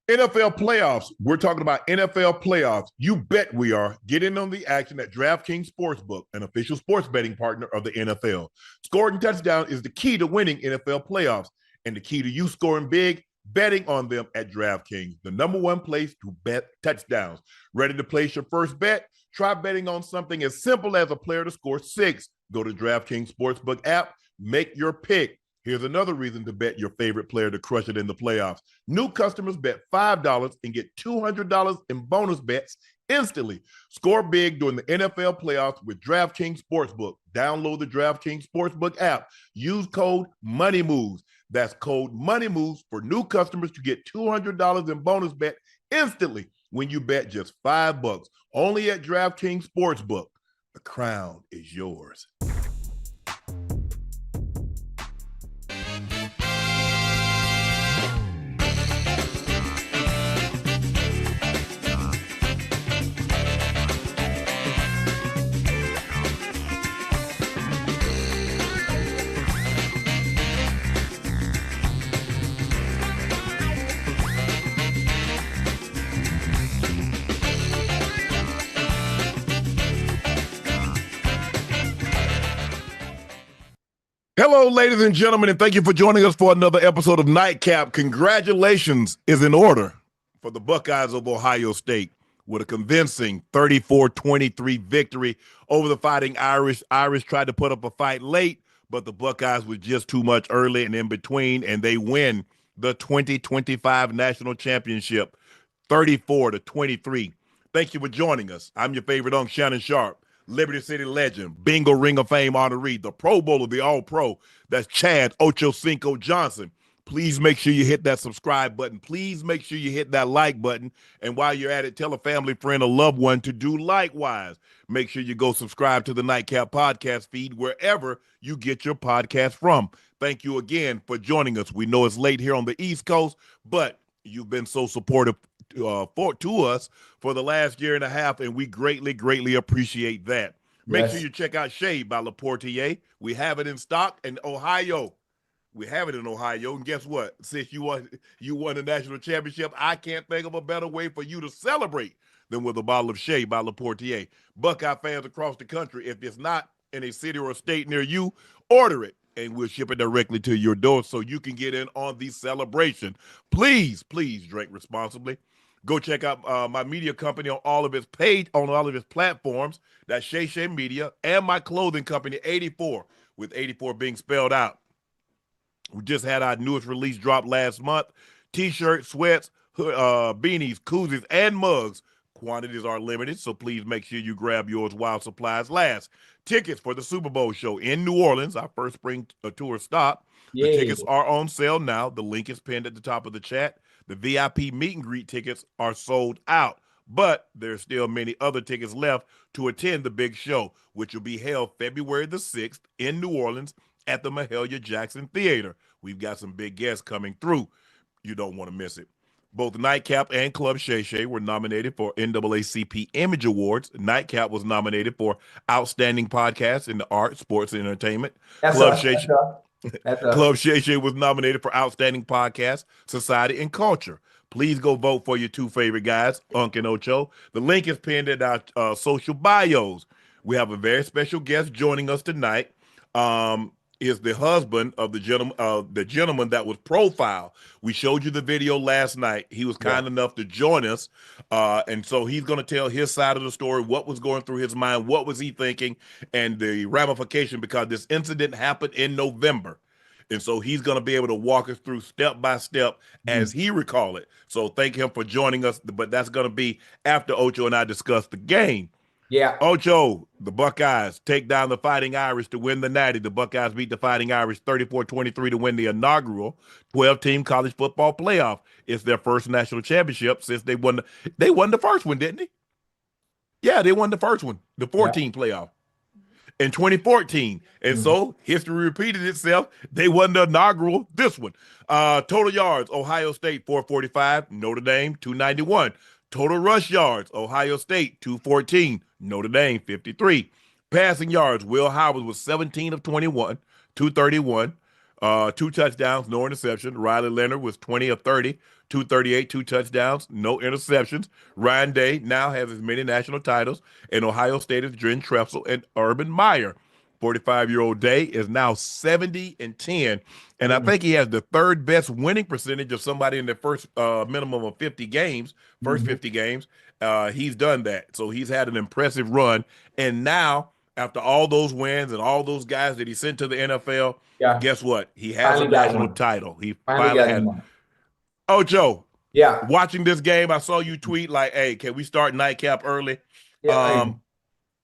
NFL playoffs. We're talking about NFL playoffs. You bet we are. Get in on the action at DraftKings Sportsbook, an official sports betting partner of the NFL. Scoring touchdown is the key to winning NFL playoffs, and the key to you scoring big, betting on them at DraftKings, the number one place to bet touchdowns. Ready to place your first bet? Try betting on something as simple as a player to score 6. Go to DraftKings Sportsbook app, make your pick. Here's another reason to bet your favorite player to crush it in the playoffs. New customers bet $5 and get $200 in bonus bets instantly. Score big during the NFL playoffs with DraftKings Sportsbook. Download the DraftKings Sportsbook app. Use code MONEYMOVES. That's code MONEYMOVES for new customers to get $200 in bonus bet instantly when you bet just $5. Only at DraftKings Sportsbook. The crown is yours. Hello, ladies and gentlemen, and thank you for joining us for another episode of Nightcap. Congratulations is in order for the Buckeyes of Ohio State with a convincing 34-23 victory over the Fighting Irish. Irish tried to put up a fight late, but the Buckeyes was just too much early and in between, and they win the 2025 National Championship 34-23. Thank you for joining us. I'm your favorite Unc, Shannon Sharpe. Liberty City legend, Bingo Ring of Fame honoree, the Pro Bowler, the All-Pro. That's Chad Ochocinco Johnson. Please make sure you hit that subscribe button. Please make sure you hit that like button. And while you're at it, tell a family, friend, a loved one to do likewise. Make sure you go subscribe to the Nightcap podcast feed wherever you get your podcast from. Thank you again for joining us. We know it's late here on the East Coast, but you've been so supportive to us for the last year and a half, and we greatly appreciate that. Make sure you check out Shade by Laportier. We have it in stock in Ohio. We have it in Ohio, and guess what? Since you won the national championship, I can't think of a better way for you to celebrate than with a bottle of Shade by Laportier. Buckeye fans across the country, if it's not in a city or a state near you, order it, and we'll ship it directly to your door so you can get in on the celebration. Please drink responsibly. Go check out my media company on all of its platforms. That's Shay Shay Media, and my clothing company, 84, with 84 being spelled out. We just had our newest release drop last month. T-shirts, sweats, beanies, koozies, and mugs. Quantities are limited, so please make sure you grab yours while supplies last. Tickets for the Super Bowl show in New Orleans, our first spring tour stop. Yay. The tickets are on sale now. The link is pinned at the top of the chat. The VIP meet and greet tickets are sold out, but there's still many other tickets left to attend the big show, which will be held February the 6th in New Orleans at the Mahalia Jackson Theater. We've got some big guests coming through. You don't want to miss it. Both Nightcap and Club Shay Shay were nominated for NAACP Image Awards. Nightcap was nominated for Outstanding Podcast in the Arts, Sports, and Entertainment. Club Shay Shay was nominated for Outstanding Podcast, Society, and Culture. Please go vote for your two favorite guys, Unc and Ocho. The link is pinned in our social bios. We have a very special guest joining us tonight. Is the husband of the gentleman that was profiled. We showed you the video last night. He was kind enough to join us, and so he's going to tell his side of the story, what was going through his mind, what was he thinking, and the ramification, because this incident happened in November. And so he's going to be able to walk us through step by step as he recall it. So thank him for joining us, but that's going to be after Ocho and I discuss the game. Yeah. Ocho, the Buckeyes take down the Fighting Irish to win the Natty. The Buckeyes beat the Fighting Irish 34-23 to win the inaugural 12-team college football playoff. It's their first national championship since they won the first one, didn't they? Yeah, they won the first one, the 14 playoff in 2014. And so history repeated itself. They won the inaugural, this one. Total yards, Ohio State 445, Notre Dame 291. Total rush yards, Ohio State 214, Notre Dame 53. Passing yards, Will Howard was 17 of 21, 231. 2 touchdowns, no interception. Riley Leonard was 20 of 30, 238, 2 touchdowns, no interceptions. Ryan Day now has as many national titles, and Ohio State is Dren Tressel and Urban Meyer. 45-year-old Day is now 70 and 10, and I think he has the third best winning percentage of somebody in the first minimum of 50 games, first 50 games. He's done that, so he's had an impressive run, and now after all those wins and all those guys that he sent to the NFL, Yeah. guess what? He has a Finally got national one. title. He Finally finally got has. him one. Ocho, Yeah. watching this game, I saw you tweet like, "Hey, can we start Nightcap early?" Yeah. Um,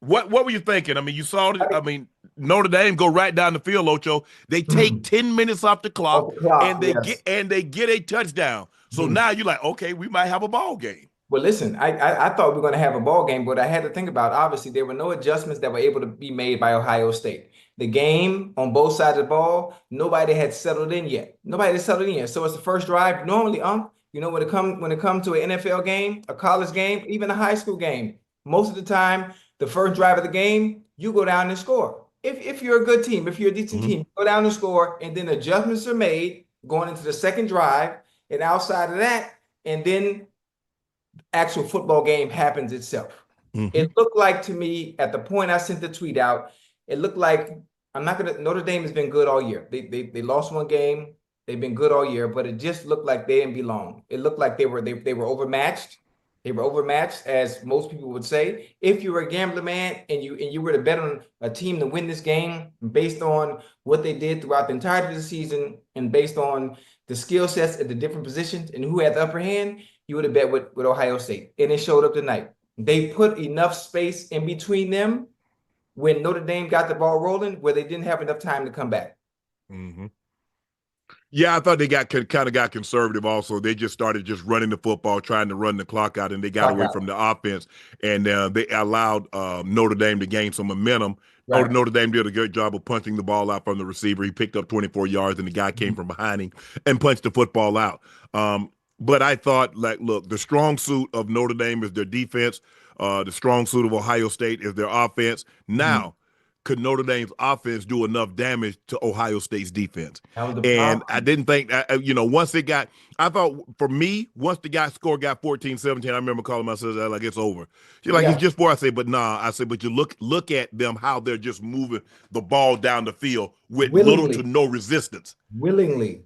what were you thinking? I mean, you saw it. I, I mean, Notre Dame go right down the field, Ocho. They take 10 minutes off the clock off the clock, and yes. they get a touchdown. So Mhm. now you're like, okay, we might have a ball game. Well, listen, I thought we were going to have a ball game, but I had to think about obviously there were no adjustments that were able to be made by Ohio State. The game on both sides of the ball, nobody had settled in yet. Nobody had settled in yet. So it's the first drive. Normally, when it comes to an NFL game, a college game, even a high school game, most of the time, the first drive of the game, you go down and score. If you're a good team, if you're a decent Mhm. team, you go down and score, and then adjustments are made going into the second drive, and outside of that, and then actual football game happens itself. Mhm. It looked like to me at the point I sent the tweet out, it looked like Notre Dame has been good all year. They lost one game. They've been good all year, but it just looked like they didn't belong. It looked like they were overmatched. They were overmatched, as most people would say. If you were a gambler man and you were to bet on a team to win this game based on what they did throughout the entirety of the season and based on the skill sets at the different positions and who had the upper hand, you would have bet with Ohio State. And it showed up tonight. They put enough space in between them when Notre Dame got the ball rolling where they didn't have enough time to come back. Mhm. Yeah, I thought they got kind of got conservative. Also, they just started just running the football, trying to run the clock out, and they got Clock away out. from the offense, and they allowed Notre Dame to gain some momentum. Oh, Right. Notre Dame did a good job of punching the ball out from the receiver. He picked up 24 yards, and the guy came from behind him and punched the football out. But I thought, like, look, the strong suit of Notre Dame is their defense. The strong suit of Ohio State is their offense. Mhm. Now, could Notre Dame's offense do enough damage to Ohio State's defense? That was the And I problem. didn't think, once it got, I thought for me, once the guy score got 14-17, I remember calling my sister like, it's over. She's like, it's Yeah. just 4. I say, but nah. I said, but you look at them, how they're just moving the ball down the field with little to Willingly. no resistance. Willingly.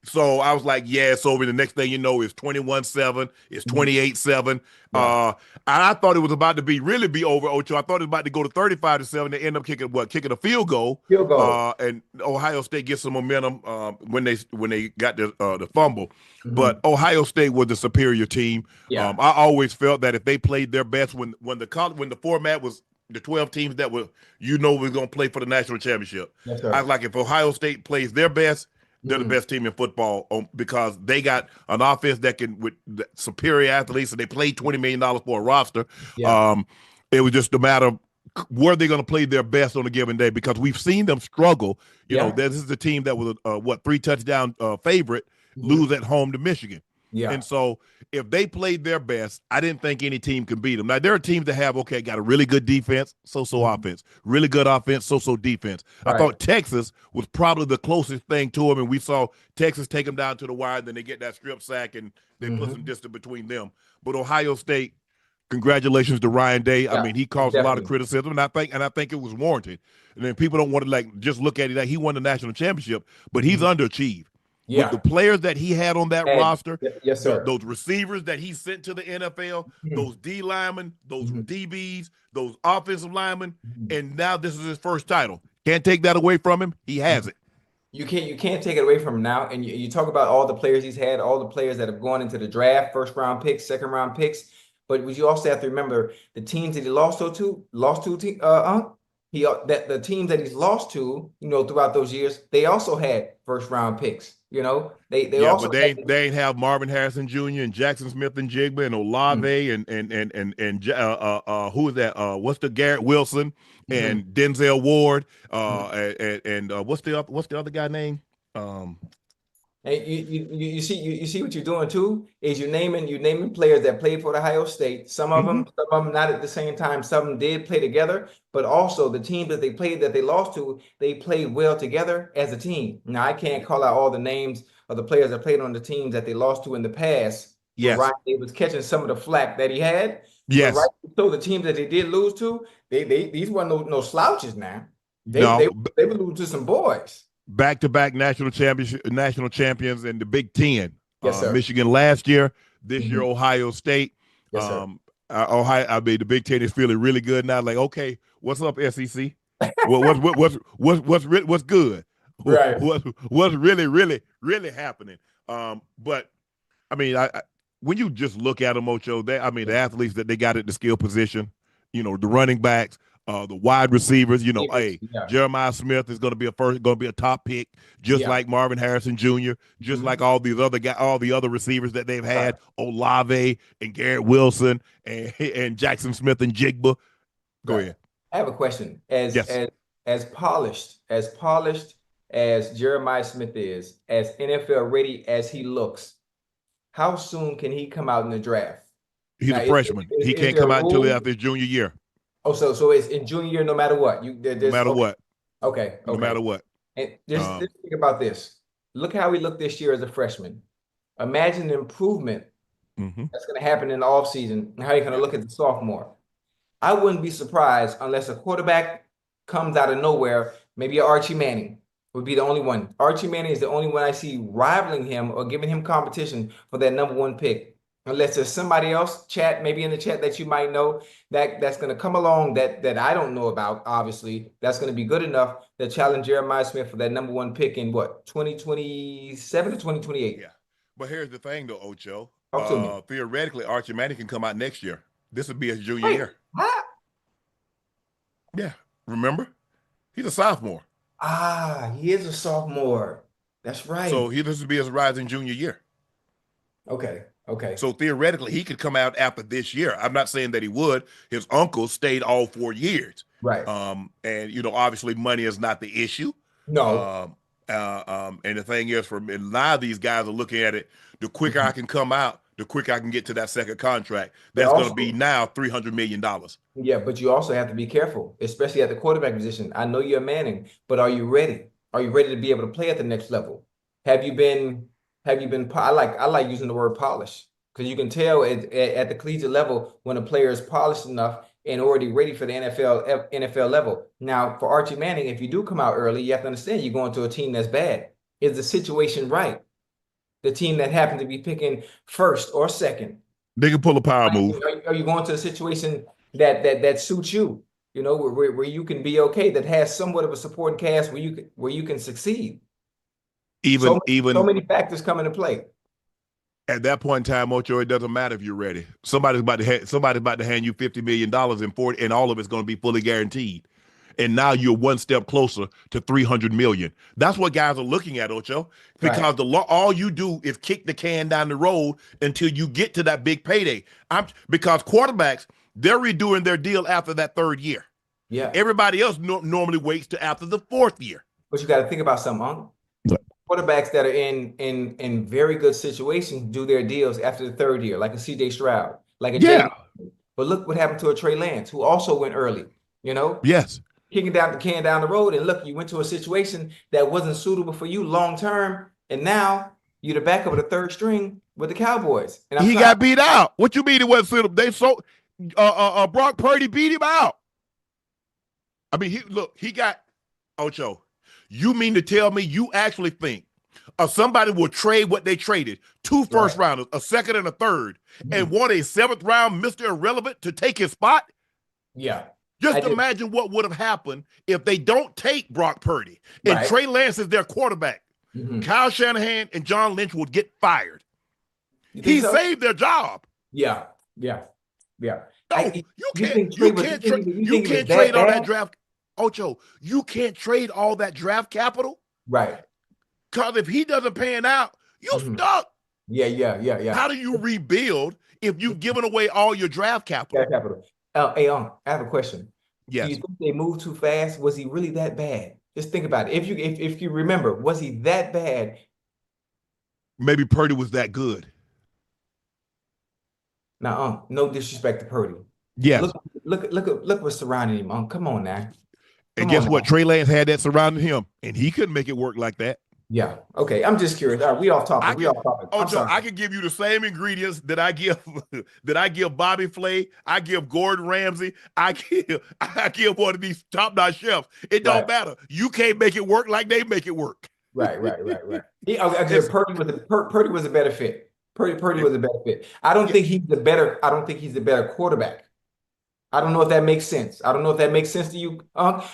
So I was like, yeah, it's over. The next thing you know, it's 21-7, it's Mhm. 28-7. Yeah. And I thought it was about to really be over, Ocho. I thought it was about to go to 35-7. They end up kicking a field goal. Field goal. And Ohio State gets some momentum when they got the fumble. But Mhm. Ohio State was the superior team. Yeah. I always felt that if they played their best when the format was the 12 teams that was going to play for the national championship. Yes, I sir. was like, if Ohio State plays their best, they're the Mhm. best team in football because they got an offense that can with superior athletes, and they played $20 million for a roster. Yeah. Um, it was just a matter of were they going to play their best on a given day because we've seen them struggle. Yeah. This is a team that was a 3 touchdown favorite Mhm. lose at home to Michigan. Yeah. And so if they played their best, I didn't think any team can beat them. Now there are teams that have got a really good defense, so Mhm. offense, really good offense, so defense. I Right. thought Texas was probably the closest thing to them, and we saw Texas take them down to the wire. Then they get that strip sack, and they put some Mhm. distance between them. But Ohio State, congratulations to Ryan Day. I Yeah. mean, he caused a lot of Definitely. criticism, and I think it was warranted. And then people don't want to just look at it like he won the national championship, but he's Mhm. underachieved with the Yeah. players that he had on that And roster, yes, sir. those receivers that he sent to the NFL, Mhm. those D linemen, those Mhm. DBs, those offensive linemen, Mhm. and now this is his first title. Can't take that away from him. He has Mhm. it. You can't take it away from him now. And you talk about all the players he's had, all the players that have gone into the draft, first round picks, second round picks. But what you also have to remember the teams that he that the teams that he's lost to, throughout those years, they also had first round picks. They Yeah, also but had. they ain't have Marvin Harrison Jr. and Jackson Smith and Jigba and Mhm. Olave and who is that? What's the Garrett Wilson Mhm. and Denzel Ward? Mhm. And what's the other guy name? Um, And you see what you're doing too is you're naming players that played for Ohio State. Some of them not at the same time. Some of them did play together, but also the team that they played that they lost to, they played well together as a team. Now I can't call out all the names of the players that played on the teams that they lost to in the past. But Yes. Ryan was catching some of the flack that he had. But Yes. right, so the teams that they did lose to, these weren't no slouches now. They No. they they were losing to some boys. Back-to-back national champions in the Big Ten. Yes, sir. Michigan last year, this year Mhm. Ohio State. Yes, sir. Ohio. I mean, the Big Ten is feeling really good now. Like, okay, what's up, SEC? What's good? Right. What's really happening? But I mean, when you just look at them, Ocho, the athletes that they got at the skill position, the running backs, the wide receivers, hey, Yeah. Jeremiah Smith is going to be a top pick, just Yeah. like Marvin Harrison Jr., just like Mhm. all these other guys, all the other receivers that they've Right. had, Olave and Garrett Wilson and Jackson Smith and Jigba. Go Right. ahead. I have a question. As Yes. as as polished as Jeremiah Smith is, as NFL ready as he looks, how soon can he come out in the draft? He's Now, a freshman. He is can't there come a out until rule? after his junior year, Oh, so it's in junior year, no matter what. no There's matter okay, what. okay, No matter okay. what. And just Um, think about this. Look how he looked this year as a freshman. Imagine the improvement mhm. that's going to happen in the offseason and how you're going to look at the sophomore. I wouldn't be surprised unless a quarterback comes out of nowhere. Maybe Archie Manning would be the only one. Archie Manning is the only one I see rivaling him or giving him competition for that number one pick. Unless there's somebody else, maybe in the chat that you might know that's going to come along that I don't know about, obviously, that's going to be good enough to challenge Jeremiah Smith for that number one pick in what, 2027 or 2028? Yeah. But here's the thing, though, Ocho. Talk to me. Theoretically, Archie Manning can come out next year. This would be his junior Wait, year. what? Yeah. Remember? He's a sophomore. He is a sophomore. That's So right. this would be his rising junior year. Okay. Okay. So theoretically, he could come out after this year. I'm not saying that he would. His uncle stayed all 4 years. Right. And obviously money is not the issue. No. Um, and the thing is, for a lot of these guys are looking at it, the quicker I Mhm. can come out, the quicker I can get to that second contract. But That's going to be also, now $300 million. yeah, but you also have to be careful, especially at the quarterback position. I know you're Manning, but are you ready? Are you ready to be able to play at the next level? Have you been, I like using the word polish because you can tell at the collegiate level when a player is polished enough and already ready for the NFL level. Now, for Archie Manning, if you do come out early, you have to understand you're going to a team that's bad. Is the situation right? The team that happened to be picking first or second. They can pull a power move. Are you going to a situation that suits you? Where you can be okay, that has somewhat of a supporting cast where you can succeed. Even So even many factors come into play. at that point in time, Ocho, it doesn't matter if you're ready. Somebody's about to hand you $50 million and 40, and all of it's going to be fully guaranteed. And now you're one step closer to 300 million. That's what guys are looking at, Ocho, Right. because all you do is kick the can down the road until you get to that big payday. Because quarterbacks, they're redoing their deal after that third year. Yeah. Everybody else normally waits to after the fourth year. But you got to think about something, Unc. Quarterbacks that are in very good situations do their deals after the third year, like a CJ Stroud, like a Yeah. Jalen. But look what happened to a Trey Lance, who also went early, you know? Yes. Kicking down the can down the road, and look, you went to a situation that wasn't suitable for you long term, and now you're the backup of the third string with the Cowboys. And I'm He trying. got beat out. What you mean it wasn't suitable? Brock Purdy beat him out. I mean, he got Ocho. You mean to tell me you actually think somebody will trade what they traded, two first Right. rounders, a second and a third, and Mhm. want a seventh round Mr. Irrelevant to take his spot? Yeah, I Just did. imagine what would have happened if they don't take Brock Purdy and Right. Trey Lance is their quarterback. Mhm. Kyle Shanahan and John Lynch would get fired. You think He so? saved their job. Yeah, yeah, yeah. No, You think Trey was? you You think he was can't that trade all that bad? draft. Ocho, you can't trade all that draft capital Right. because if he doesn't pan out, you Mhm. stuck. Yeah, yeah, yeah, yeah. How do you rebuild if you've given away all your draft Yeah, capital? capital. Hey, I have a question. Do you Yes. think they moved too fast? Was he really that bad? Just think about it. If you remember, was he that bad maybe Purdy was that good. Now, no disrespect to Purdy. Yes. Look what's surrounding him. Come on now. And Come on guess what? now. Trey Lance had that surrounding him, and he couldn't make it work like that. Yeah. Okay. I'm just curious. All right, we off topic. I We can, off topic. I'm Ocho, sorry. I can give you the same ingredients that I give that I give Bobby Flay, I give Gordon Ramsay, I give one of these top-notch chefs. It Right. don't matter. You can't make it work like they make it work. Right. Purdy was a better fit. Purdy was a better fit. I don't think he's the better. I don't think he's the better quarterback. I don't know if that makes sense. I don't know if that makes sense to you,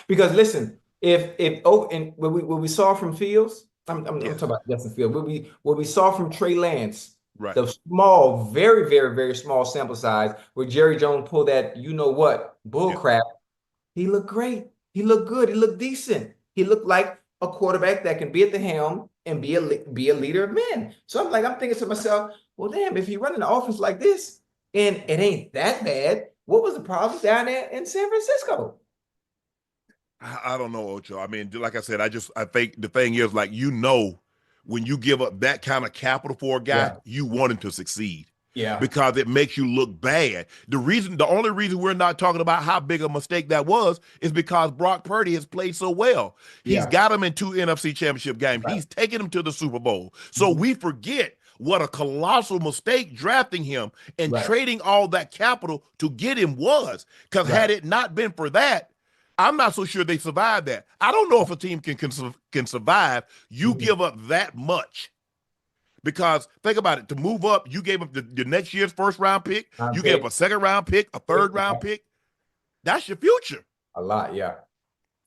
because listen, and what we saw from Fields, I'm talking about Justin Fields. What we saw from Trey Lance, Right. the small, very, very, very small sample size where Jerry Jones pulled that, you know what, bull crap. He looked great. He looked good. He looked decent. He looked like a quarterback that can be at the helm and be a leader of men. So I'm thinking to myself, well, damn, if you're running an offense like this and it ain't that bad, what was the problem down there in San Francisco? I don't know, Ocho. I mean, like I said, I think the thing is, like, when you give up that kind of capital for a guy, you want him to succeed. Yeah. Because it makes you look bad. The only reason we're not talking about how big a mistake that was is because Brock Purdy has played so well. He's got him in 2 NFC championship games. Right. He's taken him to the Super Bowl. So we forget what a colossal mistake drafting him and trading all that capital to get him was. Because had it not been for that, I'm not so sure they survived that. I don't know if a team can survive. You give up that much. Because think about it, to move up, you gave up the next year's first round pick. You gave up a second round pick, a third round pick. That's your future. A lot, yeah.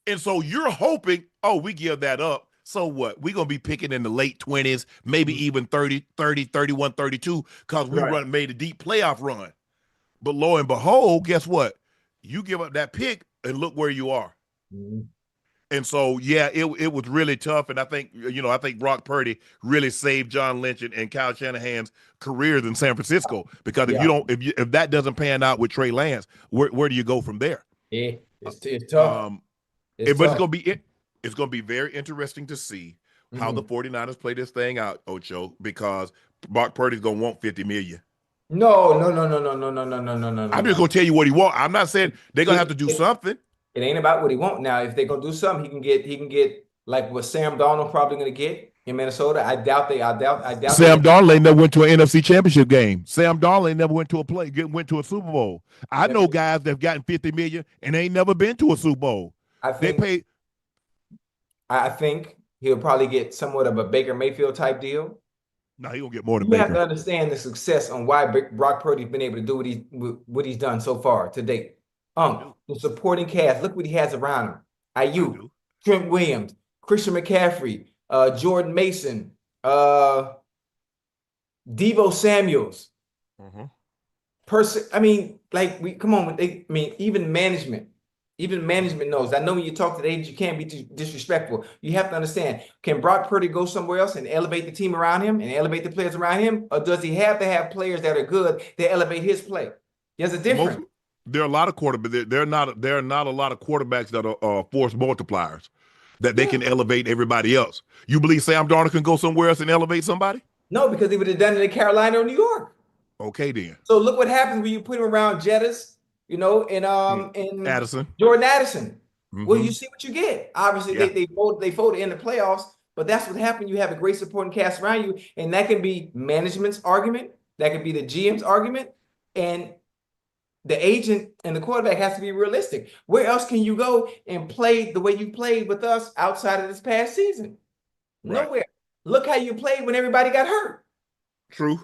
And so you're hoping, we give that up. So what? We're going to be picking in the late 20s, maybe even 30, 31, 32, because we made a deep playoff run. But lo and behold, guess what? You give up that pick and look where you are. Mm-hmm. And so, it was really tough. And I think Brock Purdy really saved John Lynch and Kyle Shanahan's careers in San Francisco. Because if that doesn't pan out with Trey Lance, where do you go from there? Yeah, it's tough. It's going to be very interesting to see how the 49ers play this thing out, Ocho, because Brock Purdy's going to want $50 million. No. I'm just going to tell you what he wants. I'm not saying they're going to have to do something. It ain't about what he wants. Now, if they're gonna do something, he can get like what Sam Darnold probably gonna get in Minnesota. I doubt. Sam Darnold ain't never went to an NFC Championship game. Sam Darnold ain't never went to a Super Bowl. I know guys that've gotten $50 million and ain't never been to a Super Bowl. I think he'll probably get somewhat of a Baker Mayfield type deal. No, he gonna get more than Baker. You have to understand the success on why Brock Purdy's been able to do what he's done so far to date. The supporting cast, look what he has around him. Ayyyy, Trent Williams, Christian McCaffrey, Jordan Mason, Deebo Samuels. Even management knows. I know when you talk to the agents, you can't be too disrespectful. You have to understand, can Brock Purdy go somewhere else and elevate the team around him and elevate the players around him? Or does he have to have players that are good that elevate his play? There's a difference. There are a lot of quarterbacks. There are not a lot of quarterbacks that are force multipliers that they can elevate everybody else. You believe Sam Darnold can go somewhere else and elevate somebody? No, because he would have done it in Carolina or New York. Okay, then. So look what happens when you put him around Jettis, and Addison. Jordan Addison. Well, you see what you get. Obviously, they folded in the playoffs, but that's what happened. You have a great supporting cast around you, and that can be management's argument, that can be the GM's argument, and the agent and the quarterback has to be realistic. Where else can you go and play the way you played with us outside of this past season? Right. Nowhere. Look how you played when everybody got hurt. True.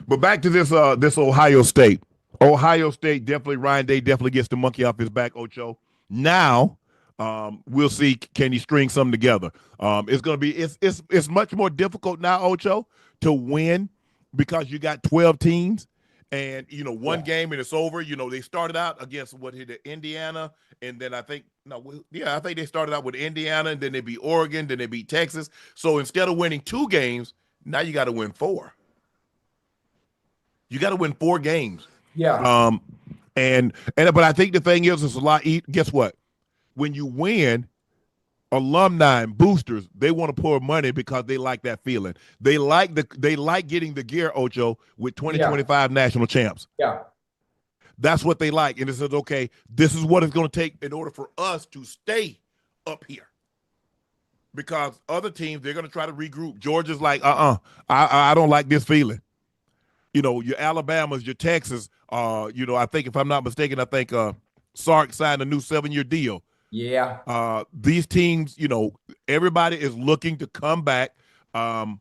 But back to this Ohio State. Ohio State Ryan Day definitely gets the monkey off his back, Ocho. Now, we'll see, can he string something together? It's much more difficult now, Ocho, to win because you got 12 teams. And, one game and it's over. They started out against Indiana. And then I think they started out with Indiana and then they beat Oregon, then they beat Texas. So instead of winning 2 games, now you got to win 4. You got to win 4 games. Yeah. But I think the thing is, it's a lot. Guess what? When you win, alumni and boosters, they want to pour money because they like that feeling. They like getting the gear, Ocho, with 2025 national champs. Yeah. That's what they like. And it says, okay, this is what it's going to take in order for us to stay up here. Because other teams, they're going to try to regroup. Georgia's like, I don't like this feeling. You know, your Alabamas, your Texas, you know, I think if I'm not mistaken, I think Sark signed a new 7-year deal. Yeah. These teams, you know, everybody is looking to come back. It's going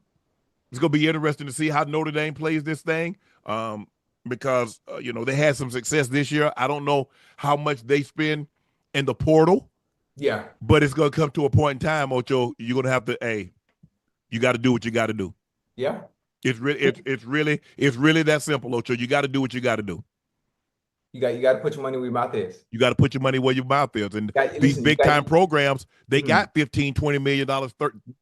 to be interesting to see how Notre Dame plays this thing because, you know, they had some success this year. I don't know how much they spend in the portal. Yeah. But it's going to come to a point in time, Ocho, you're going to have to, you got to do what you got to do. Yeah. It's really that simple, Ocho. You got to do what you got to do. You got to put your money where your mouth is. You got to put your money where your mouth is. And these big time programs, they got $15-20 million,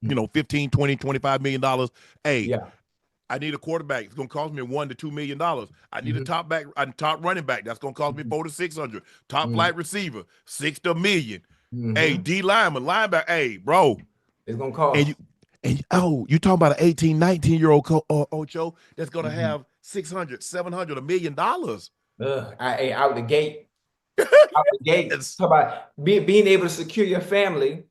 you know, $15, $20, $25 million. Hey, yeah. I need a quarterback. It's going to cost me $1 to $2 million. I need a top running back. That's going to cost me $400 to $600. Top flight receiver, $6 to $1 million. Hey, D linebacker. Hey, bro. It's going to cost. You talking about an 18, 19-year-old Ocho that's going to have $600, $700, $1 million. Out the gate. Out the gate. Talk about being able to secure your family,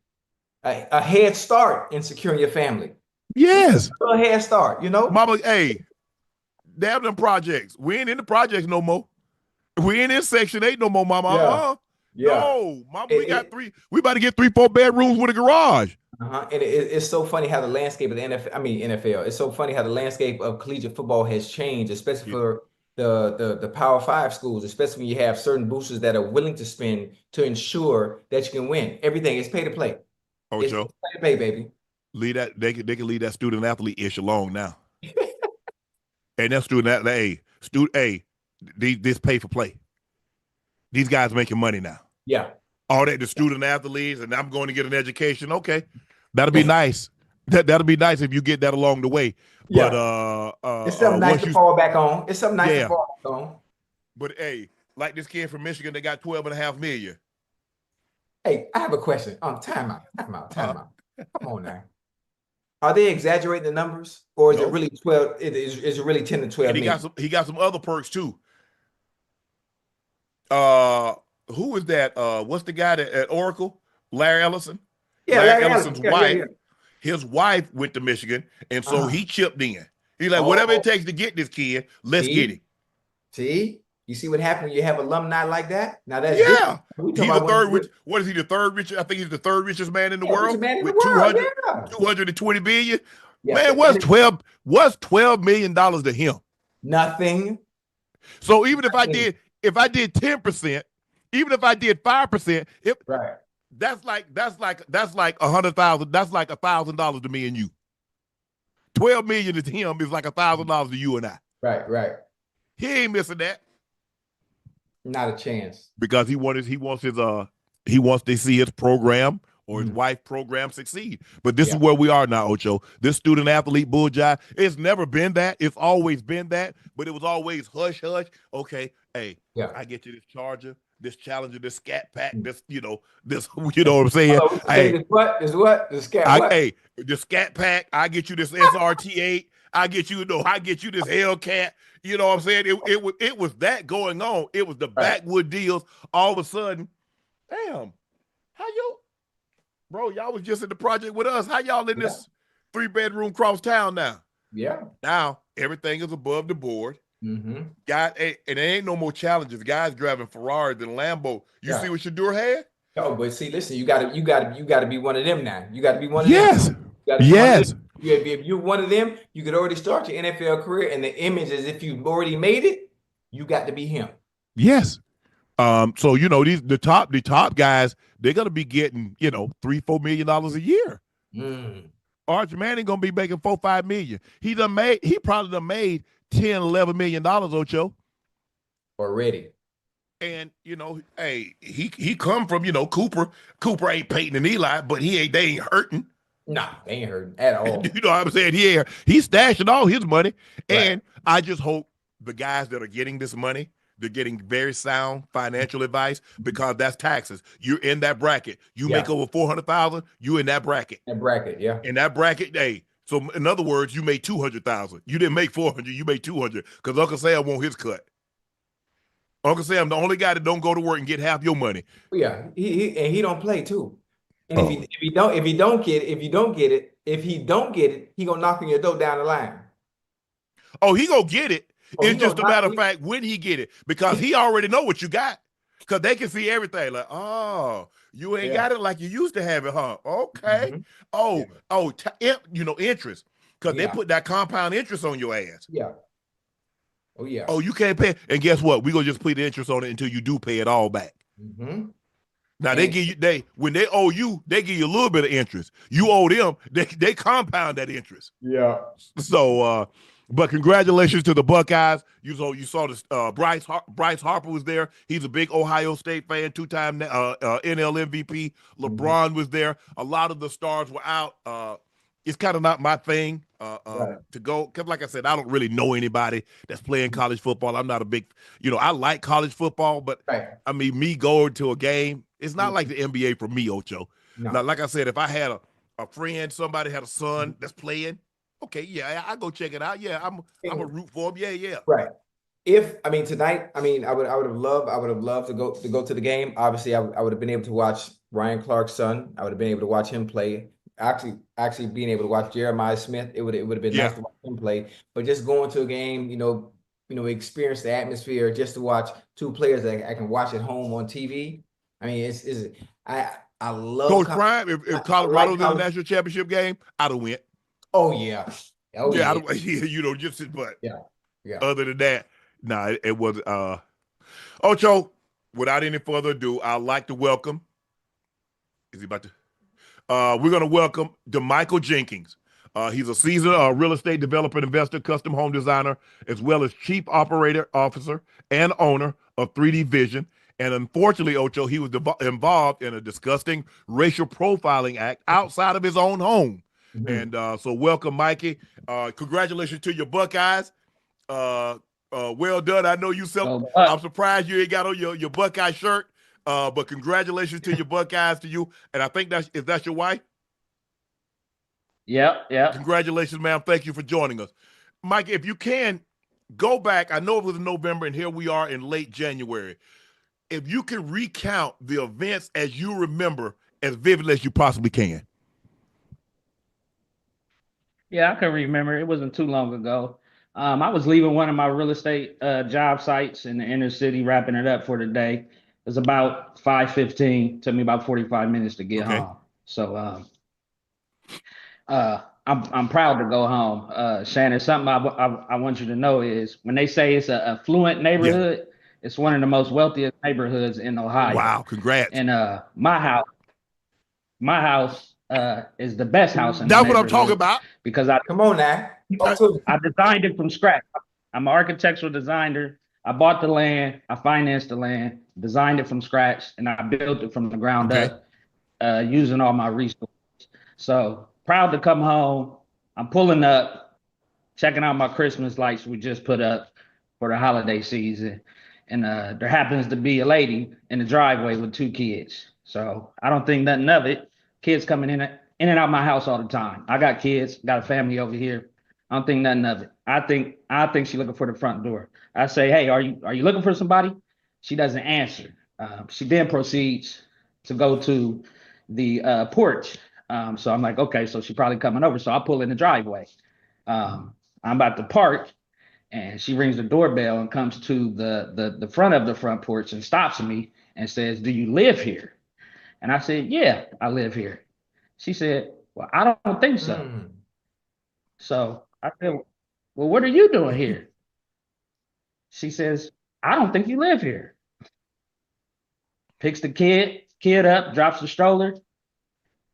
a head start in securing your family. Yes. A head start, you know? Mama, hey, damn them projects. We ain't in the projects no more. We ain't in Section 8 no more, mama. Yeah. No, mama, we about to get 3-4 bedrooms with a garage. And it's so funny how the landscape of the NFL. It's so funny how the landscape of collegiate football has changed, especially for the Power 5 schools, especially when you have certain boosters that are willing to spend to ensure that you can win. Everything is pay to play. Ocho, it's pay to play, baby. Leave that they can leave that student athlete ish alone now. And that student athlete, this pay for play. These guys making money now. Yeah. All that the student athletes, and I'm going to get an education. Okay, that'll be nice. That'll be nice if you get that along the way. Yeah. But it's something nice to fall back on. It's something nice to fall back on. But hey, like this kid from Michigan, they got $12.5 million. Hey, I have a question. Time out. Come on now. Are they exaggerating the numbers, or is it really 12? Is it really 10 to 12? And he got some other perks too. Who is that? What's the guy at Oracle? Larry Ellison. Yeah, Larry Ellison's wife. Yeah. His wife went to Michigan, and so he chipped in. He's like, whatever it takes to get this kid, let's get him. See, you see what happens when you have alumni like that? Now that's he's the third. What is he? The third richest? I think he's the third richest man in the world with 220 billion. Yeah, man, what's $12 million to him? Nothing. So even if I did 10%, even if I did 5%, that's like $100,000. That's like $1,000 to me and you. 12 million to him is like $1,000 to you and I. Right. He ain't missing that. Not a chance. Because he wants to see his program or his wife's program succeed. But this is where we are now, Ocho. This student athlete bull jive, it's never been that. It's always been that, but it was always hush. Okay, hey, I get you this Charger, this Challenger, this Scat Pack, this, you know what I'm saying? Hey, the Scat what? Hey, the Scat Pack, I get you this SRT8, I get you this Hellcat. You know what I'm saying? It was that going on. It was the backwood deals. All of a sudden, damn, y'all was just in the project with us. How y'all in this 3-bedroom cross town now? Yeah. Now everything is above the board. And there ain't no more challenges. Guys driving Ferraris and Lambo. You see what Shadur had? Oh, but see, listen, you gotta be one of them now. You gotta be one of them. Yes. If you're one of them, you could already start your NFL career, and the image is if you've already made it, you got to be him. Yes. So the top guys, they're gonna be getting $3-4 million a year. Arch Manning gonna be making $4-5 million. He probably done made $10-11 million, Ocho. Already. And hey, he come from Cooper. Cooper ain't Peyton and Eli, but they ain't hurting. Nah, they ain't hurting at all. You know what I'm saying? He's stashing all his money. And I just hope the guys that are getting this money, They're getting very sound financial advice because that's taxes. You're in that bracket. You make over 400,000, you in that bracket. That bracket, yeah. In that bracket, hey. So in other words, you made 200,000. You didn't make 400. You made 200 because Uncle Sam want his cut. Uncle Sam, the only guy that don't go to work and get half your money. Yeah, he don't play too. And Oh. if he don't get it, he gonna knock on your door down the line. Oh, he gonna get it. Oh, It's just a matter of fact when he get it because he already know what you got because they can see everything. Like, oh, you ain't got it like you used to have it, huh? Okay. Interest because they put that compound interest on your ass. Yeah. Oh yeah. Oh, you can't pay, and guess what? We gonna just put the interest on it until you do pay it all back. Now they give you when they owe you, they give you a little bit of interest. You owe them, they compound that interest. Yeah. So, but congratulations to the Buckeyes. You saw this. Bryce Harper was there. He's a big Ohio State fan, 2-time NL MVP. LeBron was there. A lot of the stars were out. It's kind of not my thing to go because, like I said, I don't really know anybody that's playing college football. I'm not a big, I like college football, but I mean, me going to a game, it's not like the NBA for me, Ocho. No. Now, like I said, if I had a friend, somebody had a son that's playing, okay, yeah, I go check it out. Yeah, I'm a root for him. Yeah. Right. Tonight, I would have loved to go to the game. Obviously, I would have been able to watch Ryan Clark's son. I would have been able to watch him play. Actually being able to watch Jeremiah Smith, it would have been nice to watch him play. But just going to a game, experience the atmosphere, just to watch two players that I can watch at home on TV. I mean, I love Coach Prime. If Colorado did a national championship game, I'd have went. Oh yeah. Just his butt. Yeah. Other than that, it was Ocho. Without any further ado, I'd like to welcome. Is he about to? We're going to welcome DaMichael Jenkins. He's a seasoned real estate developer, investor, custom home designer, as well as chief operator officer and owner of 3D Vision. And unfortunately, Ocho, he was involved in a disgusting racial profiling act outside of his own home. And so welcome, Mikey. Congratulations to your Buckeyes. Well done. I know you I'm surprised you ain't got on your Buckeye shirt. But congratulations to your Buckeyes to you. And I think that's your wife? Yeah. Congratulations, ma'am. Thank you for joining us. Mike, if you can go back, I know it was in November and here we are in late January. If you can recount the events as you remember as vividly as you possibly can. Yeah, I can remember. It wasn't too long ago. I was leaving one of my real estate job sites in the inner city, wrapping it up for the day. It was about 5:15. Took me about 45 minutes to get home. So I'm proud to go home. Shannon, something I want you to know is when they say it's a affluent neighborhood, it's one of the most wealthiest neighborhoods in Ohio. Wow, congrats. And my house is the best house in That's what I'm talking about. Because come on now. I designed it from scratch. I'm an architectural designer. I bought the land, I financed the land, designed it from scratch, and I built it from the ground up using all my resources. So proud to come home. I'm pulling up, checking out my Christmas lights we just put up for the holiday season. And there happens to be a lady in the driveway with 2 kids. So I don't think nothing of it. Kids coming in and out my house all the time. I got kids, got a family over here. I don't think nothing of it. I think she's looking for the front door. I say, hey, are you looking for somebody? She doesn't answer. She then proceeds to go to the porch. So I'm like, okay, so she's probably coming over. So I pull in the driveway. I'm about to park, and she rings the doorbell and comes to the front of the front porch and stops me and says, do you live here? And I said, yeah, I live here. She said, well, I don't think so. So I said, well, what are you doing here? She says, I don't think you live here. Picks the kid up, drops the stroller,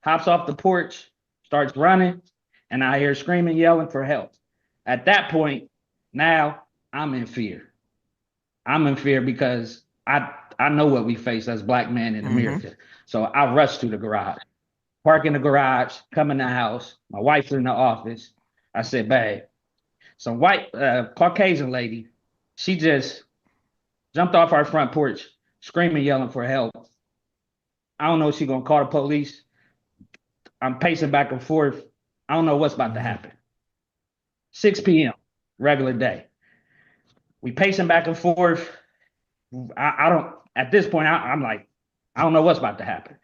hops off the porch, starts running, and I hear screaming, yelling for help. At that point, now I'm in fear. I'm in fear because I know what we face as Black men in America. So I rush to the garage, park in the garage, come in the house. My wife's in the office. I said, babe, some white Caucasian lady, she just jumped off our front porch, screaming, yelling for help. I don't know if she's gonna call the police. I'm pacing back and forth. I don't know what's about to happen. 6 p.m., regular day. We pacing back and forth. I don't, at this point, I'm like, I don't know what's about to happen.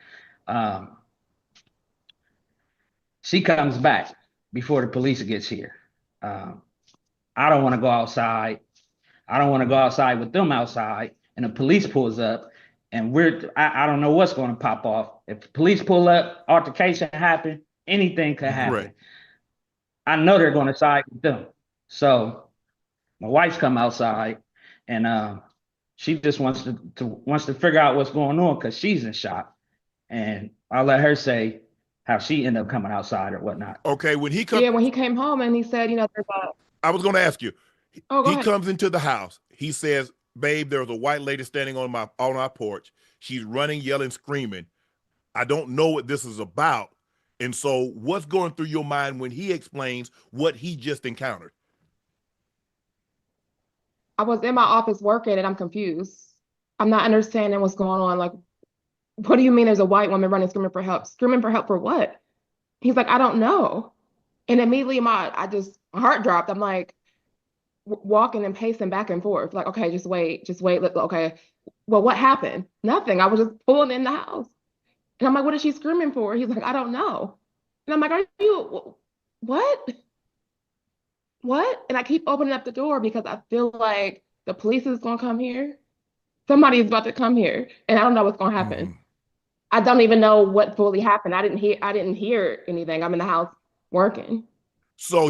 She comes back before the police gets here. I don't want to go outside. I don't want to go outside with them outside. And the police pulls up and I don't know what's going to pop off. If the police pull up, altercation happen, anything could happen. Right. I know they're going to side with them. So my wife's come outside and she just wants to figure out what's going on because she's in shock. And I'll let her say how she ended up coming outside or whatnot. Okay, when he came home and he said, there's I was going to ask you. go He ahead. comes into the house. He says, "Babe, there's a white lady standing on our porch. She's running, yelling, screaming. I don't know what this is about." And so, what's going through your mind when he explains what he just encountered? I was in my office working and I'm confused. I'm not understanding what's going on. Like, what do you mean there's a white woman running, screaming for help? Screaming for help for what? He's like, I don't know. And immediately my heart dropped. I'm like walking and pacing back and forth. Like, okay, just wait. Okay. Well, what happened? Nothing. I was just pulling in the house. And I'm like, what is she screaming for? He's like, I don't know. And I'm like, are you, what? What? And I keep opening up the door because I feel like the police is gonna come here. Somebody is about to come here, and I don't know what's gonna happen. I don't even know what fully happened. I didn't hear anything. I'm in the house working. So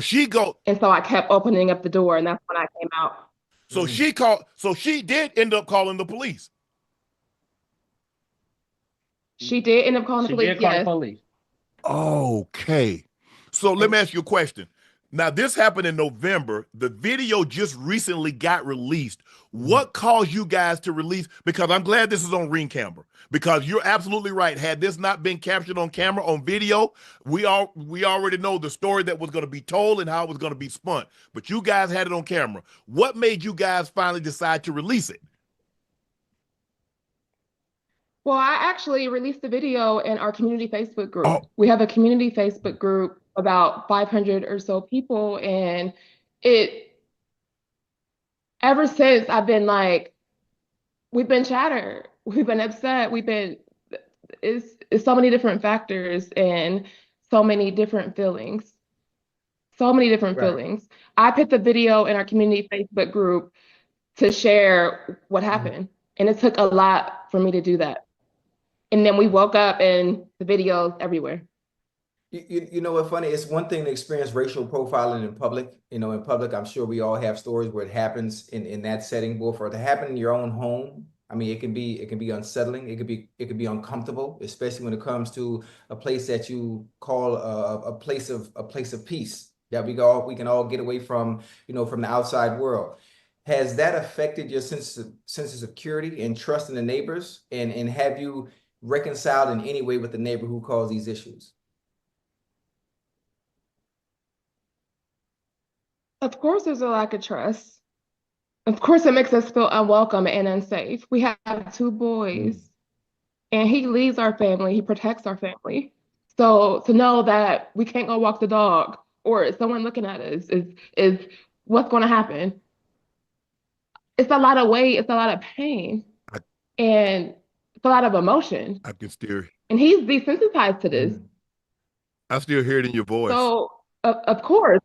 and so I kept opening up the door, and that's when I came out. So she did end up calling the police. She did end up calling the police. She did call the police. Okay. So let me ask you a question. Now, this happened in November. The video just recently got released. What caused you guys to release? Because I'm glad this is on Ring camera. Because you're absolutely right. Had this not been captured on camera, on video, we already know the story that was going to be told and how it was going to be spun. But you guys had it on camera. What made you guys finally decide to release it? Well, I actually released the video in our community Facebook group. Oh. We have a community Facebook group, about 500 or so people, and ever since I've been like, we've been shattered, we've been upset, it's so many different factors and so many different feelings. Feelings. I put the video in our community Facebook group to share what happened, and it took a lot for me to do that. And then we woke up and the videos everywhere. You know what's funny? It's one thing to experience racial profiling in public. In public, I'm sure we all have stories where it happens in that setting. But for it to happen in your own home, I mean, it can be unsettling. It could be uncomfortable, especially when it comes to a place that you call a place of peace that we can all get away from, from the outside world. Has that affected your sense of security and trust in the neighbors? And have you reconciled in any way with the neighbor who caused these issues? Of course, there's a lack of trust. Of course, it makes us feel unwelcome and unsafe. We have 2 boys, and he leads our family. He protects our family. So to know that we can't go walk the dog, or someone looking at us is what's going to happen. It's a lot of weight. It's a lot of pain, and it's a lot of emotion. I can still. And he's desensitized to this. I still hear it in your voice. So of course,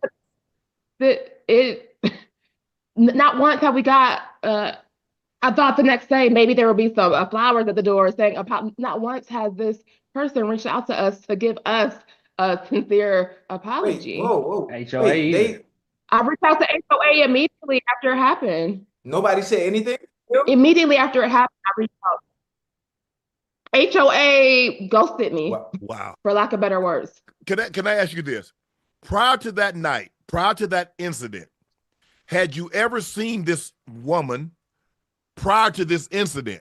not once have we got. I thought the next day maybe there would be some flowers at the door saying, not once has this person reached out to us to give us a sincere apology. Wait, whoa. HOA. I reached out to HOA immediately after it happened. Nobody said anything? Immediately after it happened, I reached out. HOA ghosted me. Wow. For lack of better words. Can I ask you this? Prior to that night, prior to that incident, had you ever seen this woman prior to this incident?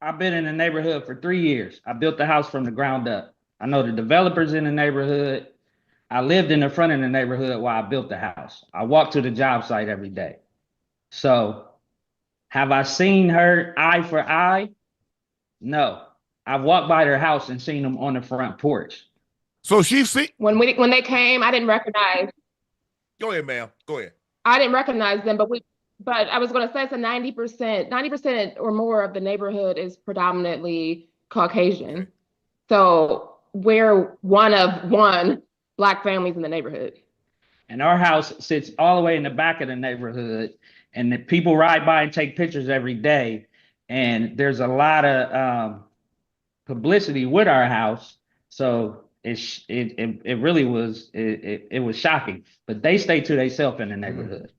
I've been in the neighborhood for 3 years. I built the house from the ground up. I know the developers in the neighborhood. I lived in the front of the neighborhood while I built the house. I walked to the job site every day. So have I seen her eye for eye? No. I've walked by their house and seen them on the front porch. So she see. When they came, I didn't recognize. Go ahead, ma'am. Go ahead. I didn't recognize them, but I was going to say it's a 90% or more of the neighborhood is predominantly Caucasian. Okay. So we're one of one Black families in the neighborhood. And our house sits all the way in the back of the neighborhood, and the people ride by and take pictures every day. And there's a lot of publicity with our house. So it really was it was shocking. But they stay to themselves in the neighborhood.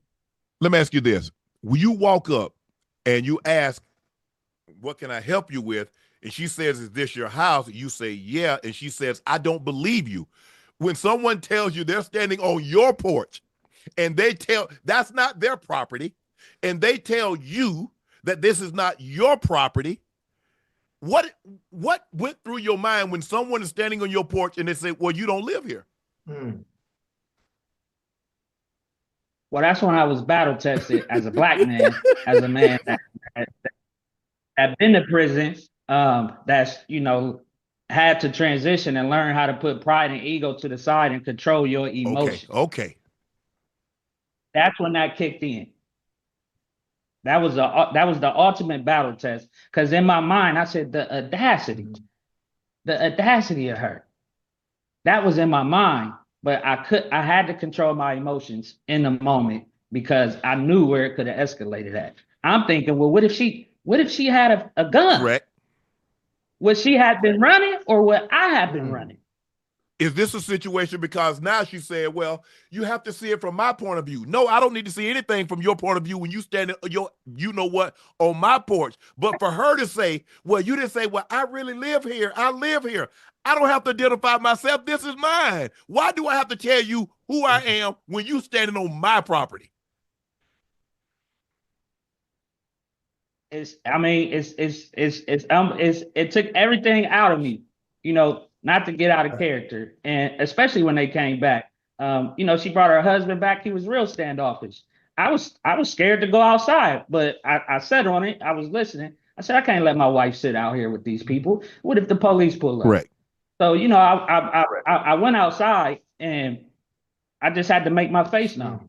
Let me ask you this. When you walk up and you ask, what can I help you with? And she says, is this your house? You say, yeah. And she says, I don't believe you. When someone tells you they're standing on your porch and they tell that's not their property, and they tell you that this is not your property, what went through your mind when someone is standing on your porch and they say, well, you don't live here? Well, that's when I was battle tested as a Black man, as a man that been to prison, that's, had to transition and learn how to put pride and ego to the side and control your emotions. Okay. That's when that kicked in. That was the ultimate battle test. Because in my mind, I said the audacity of her. That was in my mind, but I had to control my emotions in the moment because I knew where it could have escalated at. I'm thinking, well, what if she had a gun? Correct. Would she have been running, or would I have been running? Is this a situation because now she said, well, you have to see it from my point of view. No, I don't need to see anything from your point of view when you stand on my porch. But for her to say, well, you didn't say, well, I really live here. I live here. I don't have to identify myself. This is mine. Why do I have to tell you who I am when you standing on my property? It took everything out of me, not to get out of character. And especially when they came back, she brought her husband back. He was real standoffish. I was scared to go outside, but I sat on it. I was listening. I said, I can't let my wife sit out here with these people. What if the police pull up? Correct. So, I went outside and I just had to make my face known.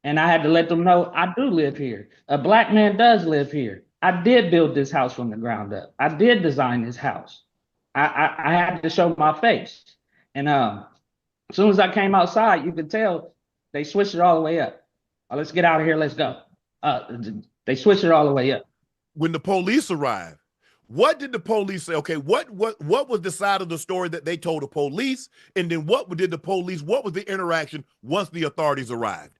And I had to let them know I do live here. A Black man does live here. I did build this house from the ground up. I did design this house. I had to show my face. And as soon as I came outside, you could tell they switched it all the way up. Oh, let's get out of here. Let's go. They switched it all the way up. When the police arrived, what did the police say? Okay, what was the side of the story that they told the police? And then what was the interaction once the authorities arrived?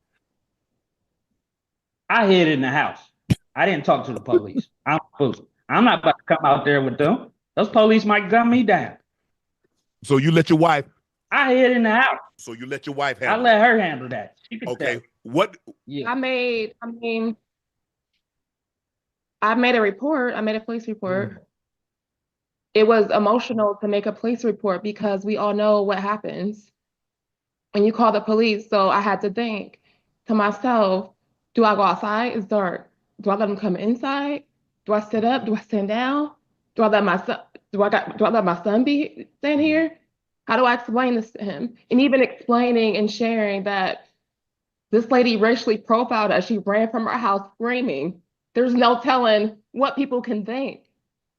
I hid in the house. I didn't talk to the police. I'm not about to come out there with them. Those police might gun me down. So you let your wife? I hid in the house. So you let your wife handle I let her handle that. She could okay. Tell. What? Yeah. I made a report. I made a police report. It was emotional to make a police report because we all know what happens when you call the police. So I had to think to myself, do I go outside? It's dark. Do I let them come inside? Do I sit up? Do I stand down? Do I let my son? Do I let my son stand here? How do I explain this to him? And even explaining and sharing that this lady racially profiled us. She ran from her house screaming. There's no telling what people can think.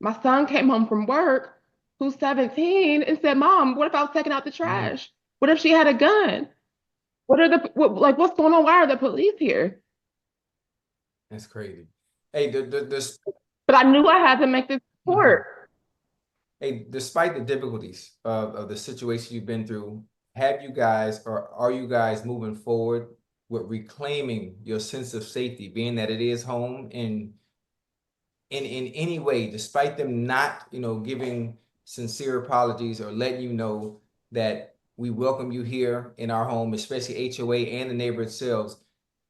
My son came home from work, who's 17, and said, "Mom, what if I was taking out the trash? What if she had a gun? What's going on? Why are the police here?" That's crazy. Hey, but I knew I had to make this report. Hey, despite the difficulties of the situation you've been through, have you guys, or are you guys moving forward with reclaiming your sense of safety, being that it is home, and in any way, despite them not, giving sincere apologies or letting you know that we welcome you here in our home, especially HOA and the neighborhood themselves,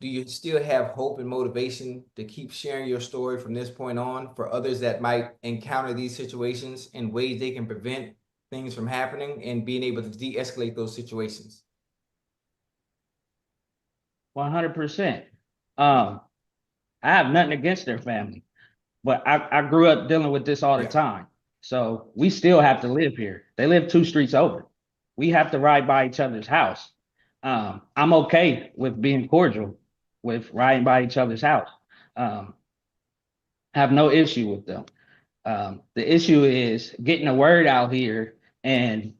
do you still have hope and motivation to keep sharing your story from this point on for others that might encounter these situations and ways they can prevent things from happening and being able to de-escalate those situations? 100%. I have nothing against their family, but I grew up dealing with this all the time. So we still have to live here. They live 2 streets over. We have to ride by each other's house. I'm okay with being cordial with riding by each other's house. Have no issue with them. The issue is getting the word out here and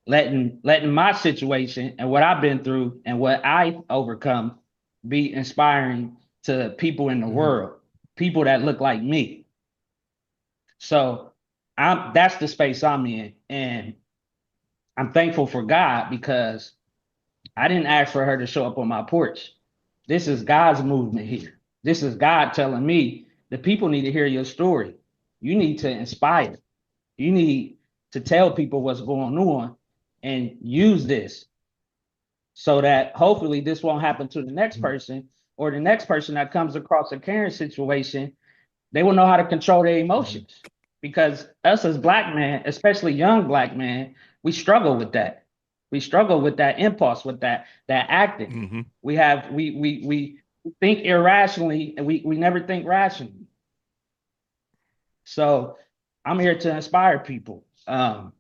letting my situation and what I've been through and what I overcome be inspiring to people in the world, people that look like me. So that's the space I'm in, and I'm thankful for God because I didn't ask for her to show up on my porch. This is God's movement here. This is God telling me the people need to hear your story. You need to inspire. You need to tell people what's going on and use this so that hopefully this won't happen to the next person, or the next person that comes across a Karen situation, they will know how to control their emotions. Because us as Black men, especially young Black men, we struggle with that. We struggle with that impulse, with that acting. We think irrationally and we never think rationally. So I'm here to inspire people. I'm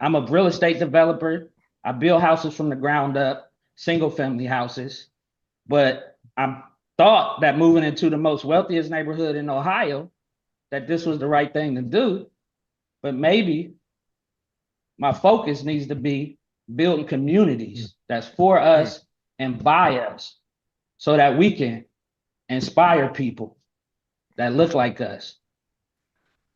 a real estate developer. I build houses from the ground up, single family houses. But I thought that moving into the most wealthiest neighborhood in Ohio, that this was the right thing to do. But maybe my focus needs to be building communities that's for us and by us so that we can inspire people that look like us.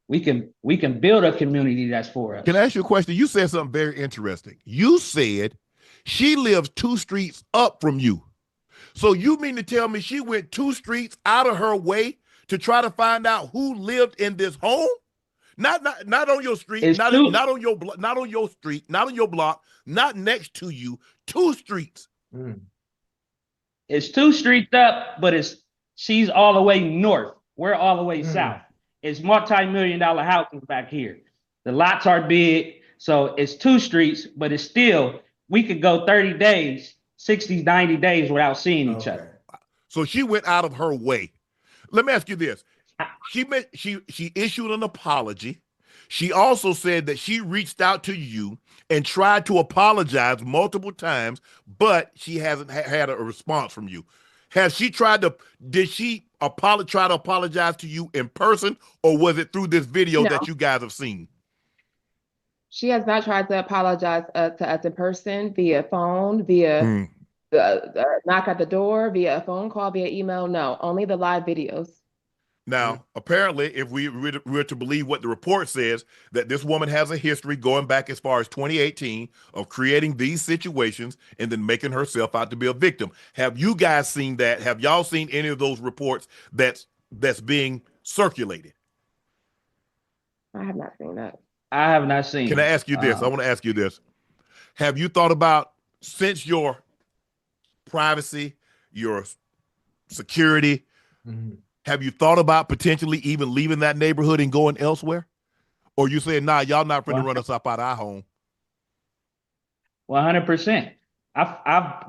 We can build a community that's for us. Can I ask you a question? You said something very interesting. You said she lives 2 streets up from you. So you mean to tell me she went 2 streets out of her way to try to find out who lived in this home? Not on your street, not on your block, not on your street, not on your block, not next to you. 2 streets. It's 2 streets up, but she's all the way north. We're all the way south. It's multi-million-dollar houses back here. The lots are big, so it's 2 streets, but it's still, we could go 30 days, 60, 90 days without seeing each other. So she went out of her way. Let me ask you this. She issued an apology. She also said that she reached out to you and tried to apologize multiple times, but she hasn't had a response from you. Did she try to apologize to you in person, or was it through this video that you guys have seen? She has not tried to apologize to us in person, via phone, via knock at the door, via a phone call, via email. No, only the live videos. Now, apparently, if we were to believe what the report says, that this woman has a history going back as far as 2018 of creating these situations and then making herself out to be a victim. Have you guys seen that? Have y'all seen any of those reports that's being circulated? I have not seen that. I have not seen. Can I ask you this? I want to ask you this. Have you thought about, since your privacy, your security, have you thought about potentially even leaving that neighborhood and going elsewhere? Or you saying, nah, y'all not finna run us up out of our home? 100%. I've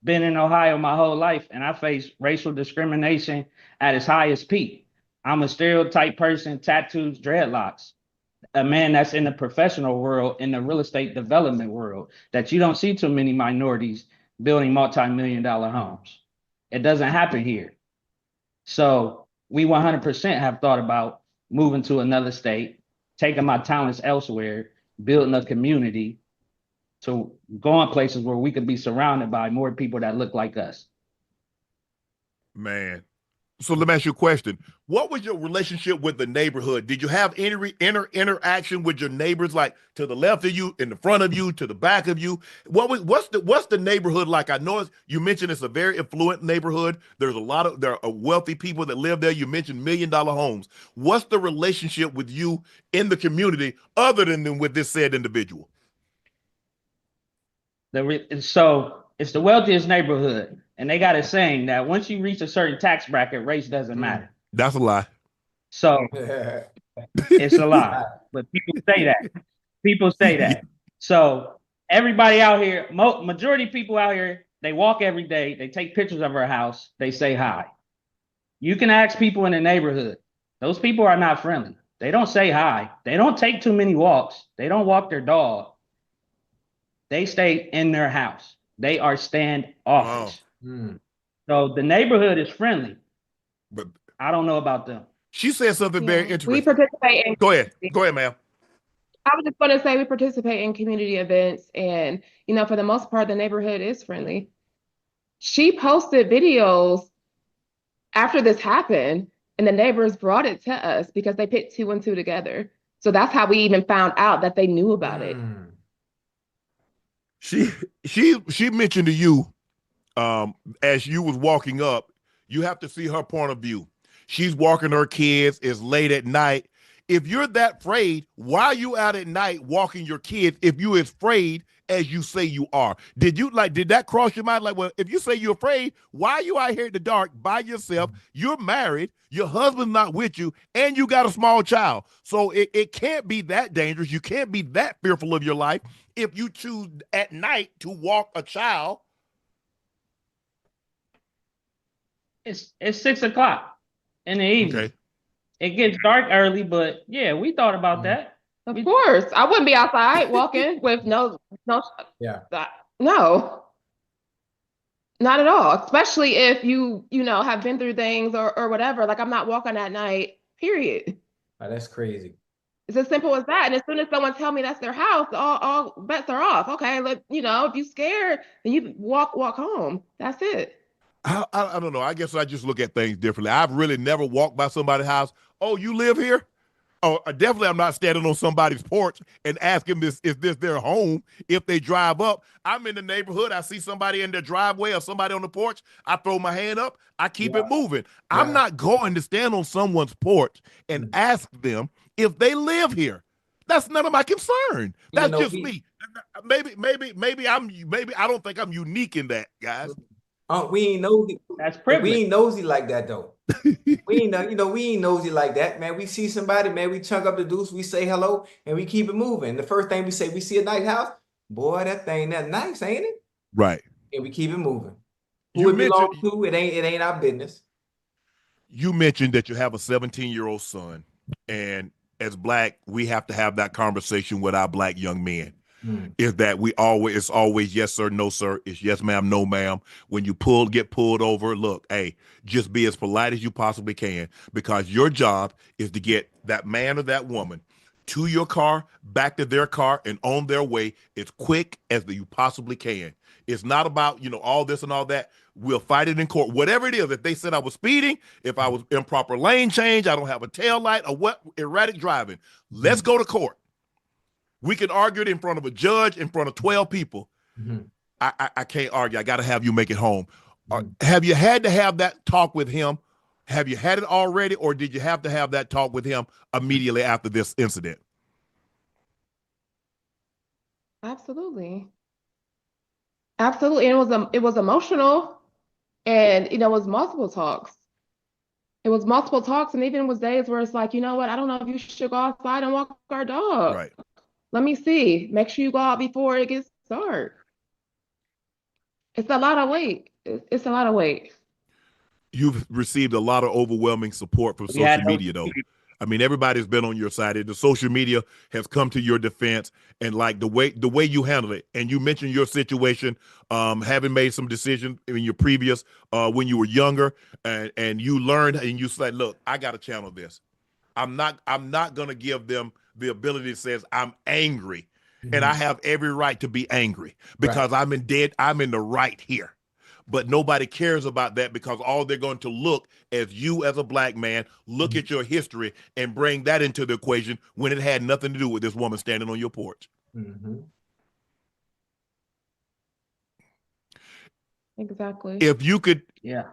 been in Ohio my whole life, and I faced racial discrimination at its highest peak. I'm a stereotype person, tattoos, dreadlocks, a man that's in the professional world, in the real estate development world, that you don't see too many minorities building multi-million-dollar homes. It doesn't happen here. So we 100% have thought about moving to another state, taking my talents elsewhere, building a community, to going places where we could be surrounded by more people that look like us. Man. So let me ask you a question. What was your relationship with the neighborhood? Did you have any interaction with your neighbors, like to the left of you, in the front of you, to the back of you? What's the neighborhood like? I know you mentioned it's a very affluent neighborhood. There are wealthy people that live there. You mentioned $1 million homes. What's the relationship with you in the community other than with this said individual? So it's the wealthiest neighborhood, and they got a saying that once you reach a certain tax bracket, race doesn't matter. That's a lie. So it's a lie, but people say that. People say that. So everybody out here, majority of people out here They walk every day. They take pictures of her house. They say hi. You can ask people in the neighborhood. Those people are not friendly. They don't say hi. They don't take too many walks. They don't walk their dog. They stay in their house. They are standoffish. Mm. So the neighborhood is friendly. But I don't know about them. she said something very We interesting. participate in. Go ahead, ma'am. I was just going to say we participate in community events, and for the most part, the neighborhood is friendly. She posted videos after this happened, and the neighbors brought it to us because they put 2 and 2 together. So that's how we even found out that they knew about it. She mentioned to you, as you was walking up, you have to see her point of view. She's walking her kids. It's late at night. If you're that afraid, why are you out at night walking your kids if you're as afraid as you say you are? Did that cross your mind? Like, well, if you say you're afraid, why are you out here in the dark by yourself? You're married, your husband's not with you, and you got a small child. So it can't be that dangerous. You can't be that fearful of your life if you choose at night to walk a child. It's 6 o'clock in the evening. Okay. It gets dark early, but yeah, we thought about that. Of course, I wouldn't be outside walking with no. Yeah. No, not at all. Especially if you have been through things or whatever. Like, I'm not walking at night. Period. Oh, that's crazy. It's as simple as that. And as soon as someone tell me that's their house, all bets are off. Okay, if you're scared, then you walk home. That's it. I don't know. I guess I just look at things differently. I've really never walked by somebody's house. Oh, you live here? Oh, definitely I'm not standing on somebody's porch and asking is this their home if they drive up. I'm in the neighborhood. I see somebody in their driveway or somebody on the porch. I throw my hand up. I keep it moving. Yeah. I'm not going to stand on someone's porch and ask them if they live here. That's none of my concern. That's just me. Maybe I don't think I'm unique in that, guys. We ain't nosy. That's privilege. We ain't nosy like that though. we ain't nosy like that, man. We see somebody, man. We chunk up the deuce. We say hello, and we keep it moving. The first thing we say, we see a nice house. Boy, that thing that nice, ain't it? Right. And we keep it moving. Who it belongs to? It ain't our business. You mentioned that you have a 17-year-old son, and as Black, we have to have that conversation with our Black young men. Is that it's always yes sir, no sir. It's yes ma'am, no ma'am. When you get pulled over, look, hey, just be as polite as you possibly can, because your job is to get that man or that woman to your car, back to their car, and on their way as quick as you possibly can. It's not about, all this and all that. We'll fight it in court. Whatever it is, if they said I was speeding, if I was improper lane change, I don't have a tail light, or what, erratic driving, let's go to court. We can argue it in front of a judge, in front of 12 people. I can't argue. I got to have you make it home. Have you had to have that talk with him? Have you had it already, or did you have to have that talk with him immediately after this incident? Absolutely. Absolutely. And it was emotional, and it was multiple talks. It was multiple talks, and even was days where it's like, you know what? I don't know if you should go outside and walk our dog. Right. Let me see. Make sure you go out before it gets dark. It's a lot of weight. It's a lot of weight. You've received a lot of overwhelming support from social media, though. I mean, everybody's been on your side. The social media has come to your defense, and like the way you handle it. And you mentioned your situation, having made some decisions in your previous when you were younger, and you learned, and you said, "Look, I got to channel this. I'm not gonna give them the ability that says I'm angry, and I have every right to be angry because I'm in the right here." But nobody cares about that, because all they're going to look as you as a Black man, look at your history and bring that into the equation when it had nothing to do with this woman standing on your porch. Exactly. If you could,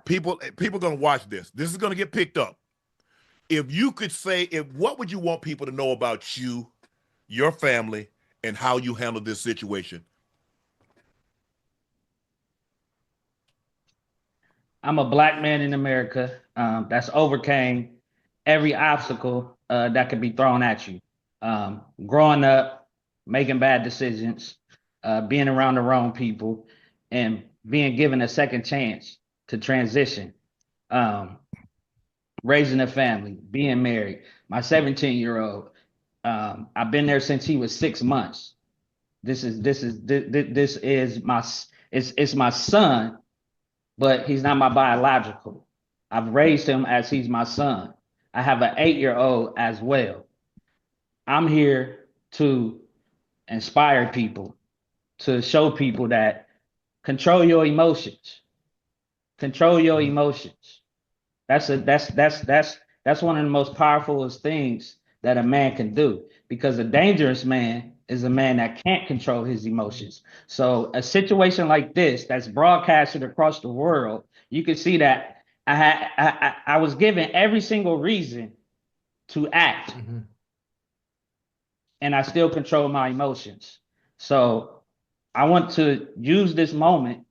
people going to watch this. This is going to get picked up. If you could say, what would you want people to know about you, your family, and how you handle this situation? I'm a Black man in America that's overcame every obstacle that could be thrown at you. Growing up, making bad decisions, being around the wrong people, and being given a second chance to transition, raising a family, being married. My 17-year-old, I've been there since he was 6 months. This is my it's my son, but he's not my biological. I've raised him as he's my son. I have an 8-year-old as well. I'm here to inspire people, to show people that control your emotions. Control your emotions. That's one of the most powerful things that a man can do, because a dangerous man is a man that can't control his emotions. So a situation like this that's broadcasted across the world, you can see that I was given every single reason to act, and I still control my emotions. So I want to use this moment,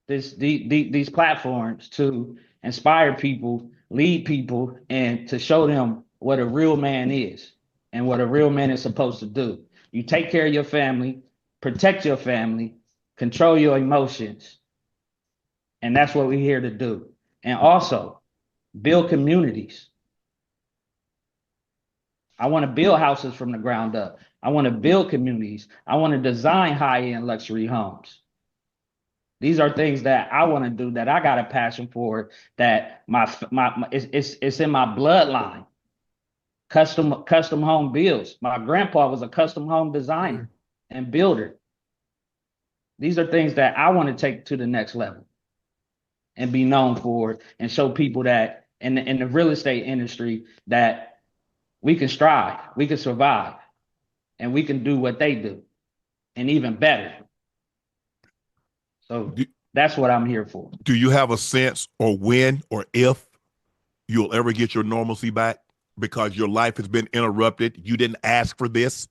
these platforms, to inspire people, lead people, and to show them what a real man is and what a real man is supposed to do. You take care of your family, protect your family, control your emotions, and that's what we're here to do. And also build communities. I want to build houses from the ground up. I want to build communities. I want to design high-end luxury homes. These are things that I want to do, that I got a passion for, that it's in my bloodline. Custom home builds. My grandpa was a custom home designer and builder. These are things that I want to take to the next level and be known for, and show people that in the real estate industry that we can strive, we can survive, and we can do what they do, and even better. So that's what I'm here for. Do you have a sense, or when or if you'll ever get your normalcy back? Because your life has been interrupted. You didn't ask for this,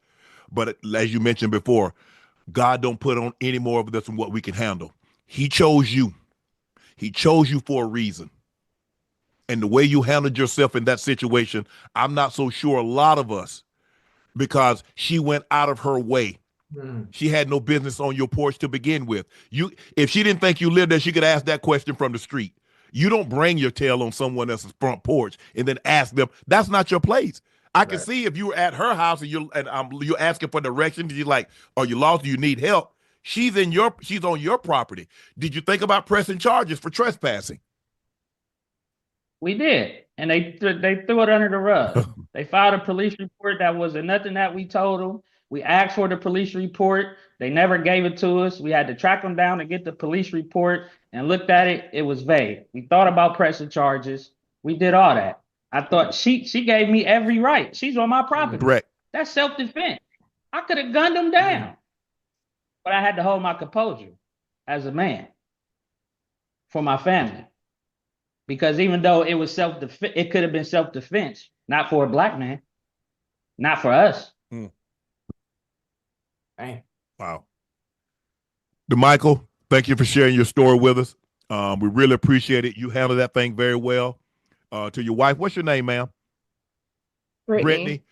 but as you mentioned before, God don't put on any more of this than what we can handle. He chose you. He chose you for a reason. And the way you handled yourself in that situation, I'm not so sure a lot of us, because she went out of her way. She had no business on your porch to begin with. If she didn't think you lived there, she could ask that question from the street. You don't bring your tail on someone else's front porch and then ask them. That's not your place. I can see if you were at her house and you're asking for directions, you're like, are you lost? Do you need help? She's on your property. Did you think about pressing charges for trespassing? We did, and they threw it under the rug. They filed a police report that wasn't nothing that we told them. We asked for the police report. They never gave it to us. We had to track them down to get the police report, and looked at it. It was vague. We thought about pressing charges. We did all that. I thought she gave me every right. She's on my property. Correct. That's self-defense. I could have gunned them down, but I had to hold my composure as a man for my family. Because even though it was self-defense, it could have been self-defense, not for a black man, not for us. Dang. Wow. DaMichael, thank you for sharing your story with us. We really appreciate it. You handled that thing very well. To your wife, what's your name, ma'am? Brittany.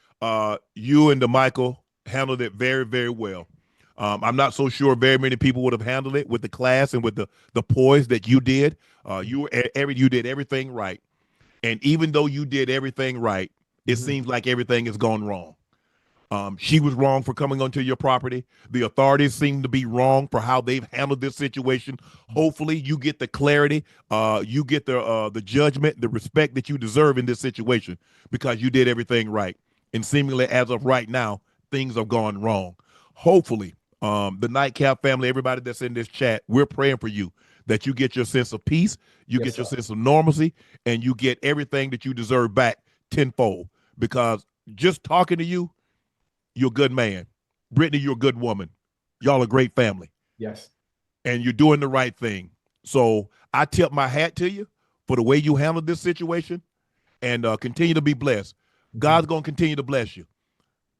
You and DaMichael handled it very, very well. I'm not so sure very many people would have handled it with the class and with the poise that you did. You did everything right. And even though you did everything right, it seems like everything has gone wrong. She was wrong for coming onto your property. The authorities seem to be wrong for how they've handled this situation. Hopefully you get the clarity, you get the judgment, the respect that you deserve in this situation, because you did everything right. And seemingly as of right now, things have gone wrong. Hopefully, the Nightcap family, everybody that's in this chat, we're praying for you, that you get your sense of peace, you get your sense of normalcy, and you get everything that you deserve back tenfold. Because just talking to you, you're a good man. Brittany, you're a good woman. Y'all a great family. Yes. And you're doing the right thing. So I tip my hat to you for the way you handled this situation, and continue to be blessed. God's going to continue to bless you,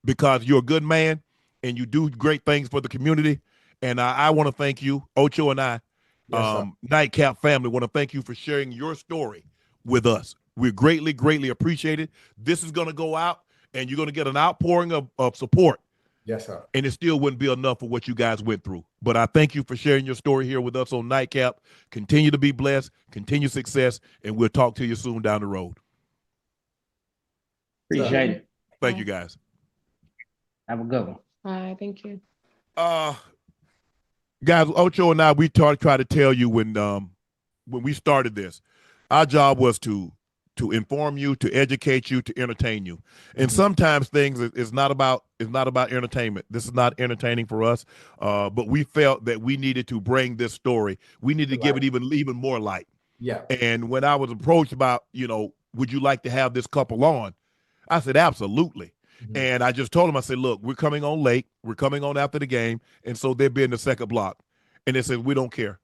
because you're a good man and you do great things for the community. And I want to thank you, Ocho and I, Nightcap family, want to thank you for sharing your story with us. We greatly, greatly appreciate it. This is going to go out, and you're going to get an outpouring of support Yes, sir. And it still wouldn't be enough for what you guys went through. But I thank you for sharing your story here with us on Nightcap. Continue to be blessed, continue success, and we'll talk to you soon down the road. Appreciate it. Thank you, guys. Have a good one. Bye. Thank you. Guys, Ocho and I, we try to tell you when we started this, our job was to inform you, to educate you, to entertain you. And sometimes things is not about entertainment. This is not entertaining for us. But we felt that we needed to bring this story. We needed to give it even more light. Yeah. And when I was approached about, would you like to have this couple on? I said, absolutely. And I just told him, I said, look, we're coming on late. We're coming on after the game. And so they'll be in the second block. And they said, we don't care.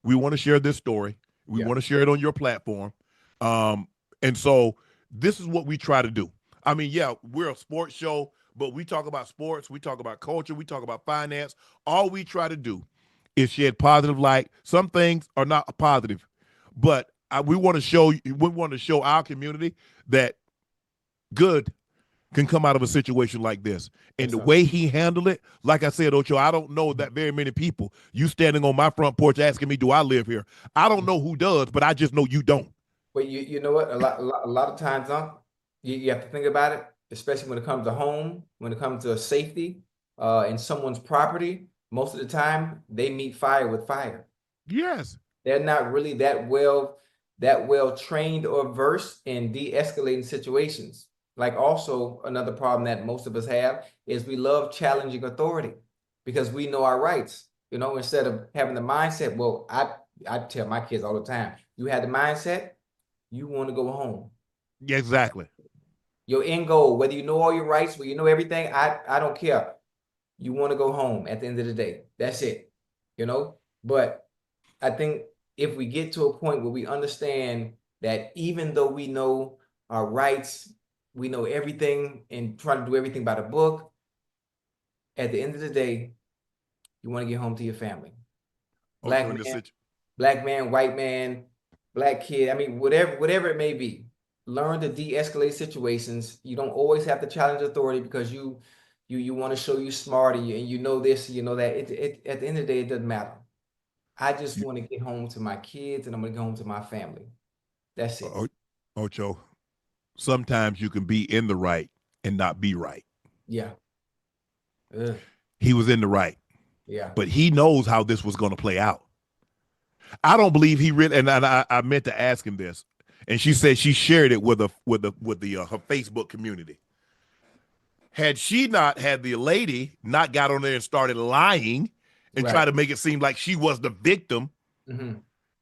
We want to share this story. We want to share it on your platform. And so this is what we try to do. I mean, yeah, we're a sports show, but we talk about sports. We talk about culture. We talk about finance. All we try to do is shed positive light. Some things are not positive, but we want to show our community that good can come out of a situation like this. And the way he handled it, like I said, Ocho, I don't know that very many people, you standing on my front porch asking me, do I live here? I don't know who does, but I just know you don't. But you know what? A lot of times, Unc, you have to think about it, especially when it comes to home, when it comes to safety, in someone's property. Most of the time, they meet fire with fire. Yes. They're not really that well trained or versed in de-escalating situations. Like also another problem that most of us have is we love challenging authority because we know our rights. Instead of having the mindset, well, I tell my kids all the time, you had the mindset, you want to go home. Yeah, exactly. Your end goal, whether you know all your rights, whether you know everything, I don't care. You want to go home at the end of the day. That's it. But I think if we get to a point where we understand that even though we know our rights, we know everything and try to do everything by the book, at the end of the day, you want to get home to your family. Black man, white man, black kid, I mean, whatever it may be, learn to de-escalate situations. You don't always have to challenge authority because you want to show you smart and you know this, you know that. At the end of the day, it doesn't matter. I just want to get home to my kids and I'm going to get home to my family. That's it. Ocho, sometimes you can be in the right and not be right. Yeah. He was in the right. Yeah. But he knows how this was going to play out. I don't believe he really, and I meant to ask him this, and she said she shared it with her Facebook community. Had she not had the lady not got on there and started lying and try to make it seem like she was the victim,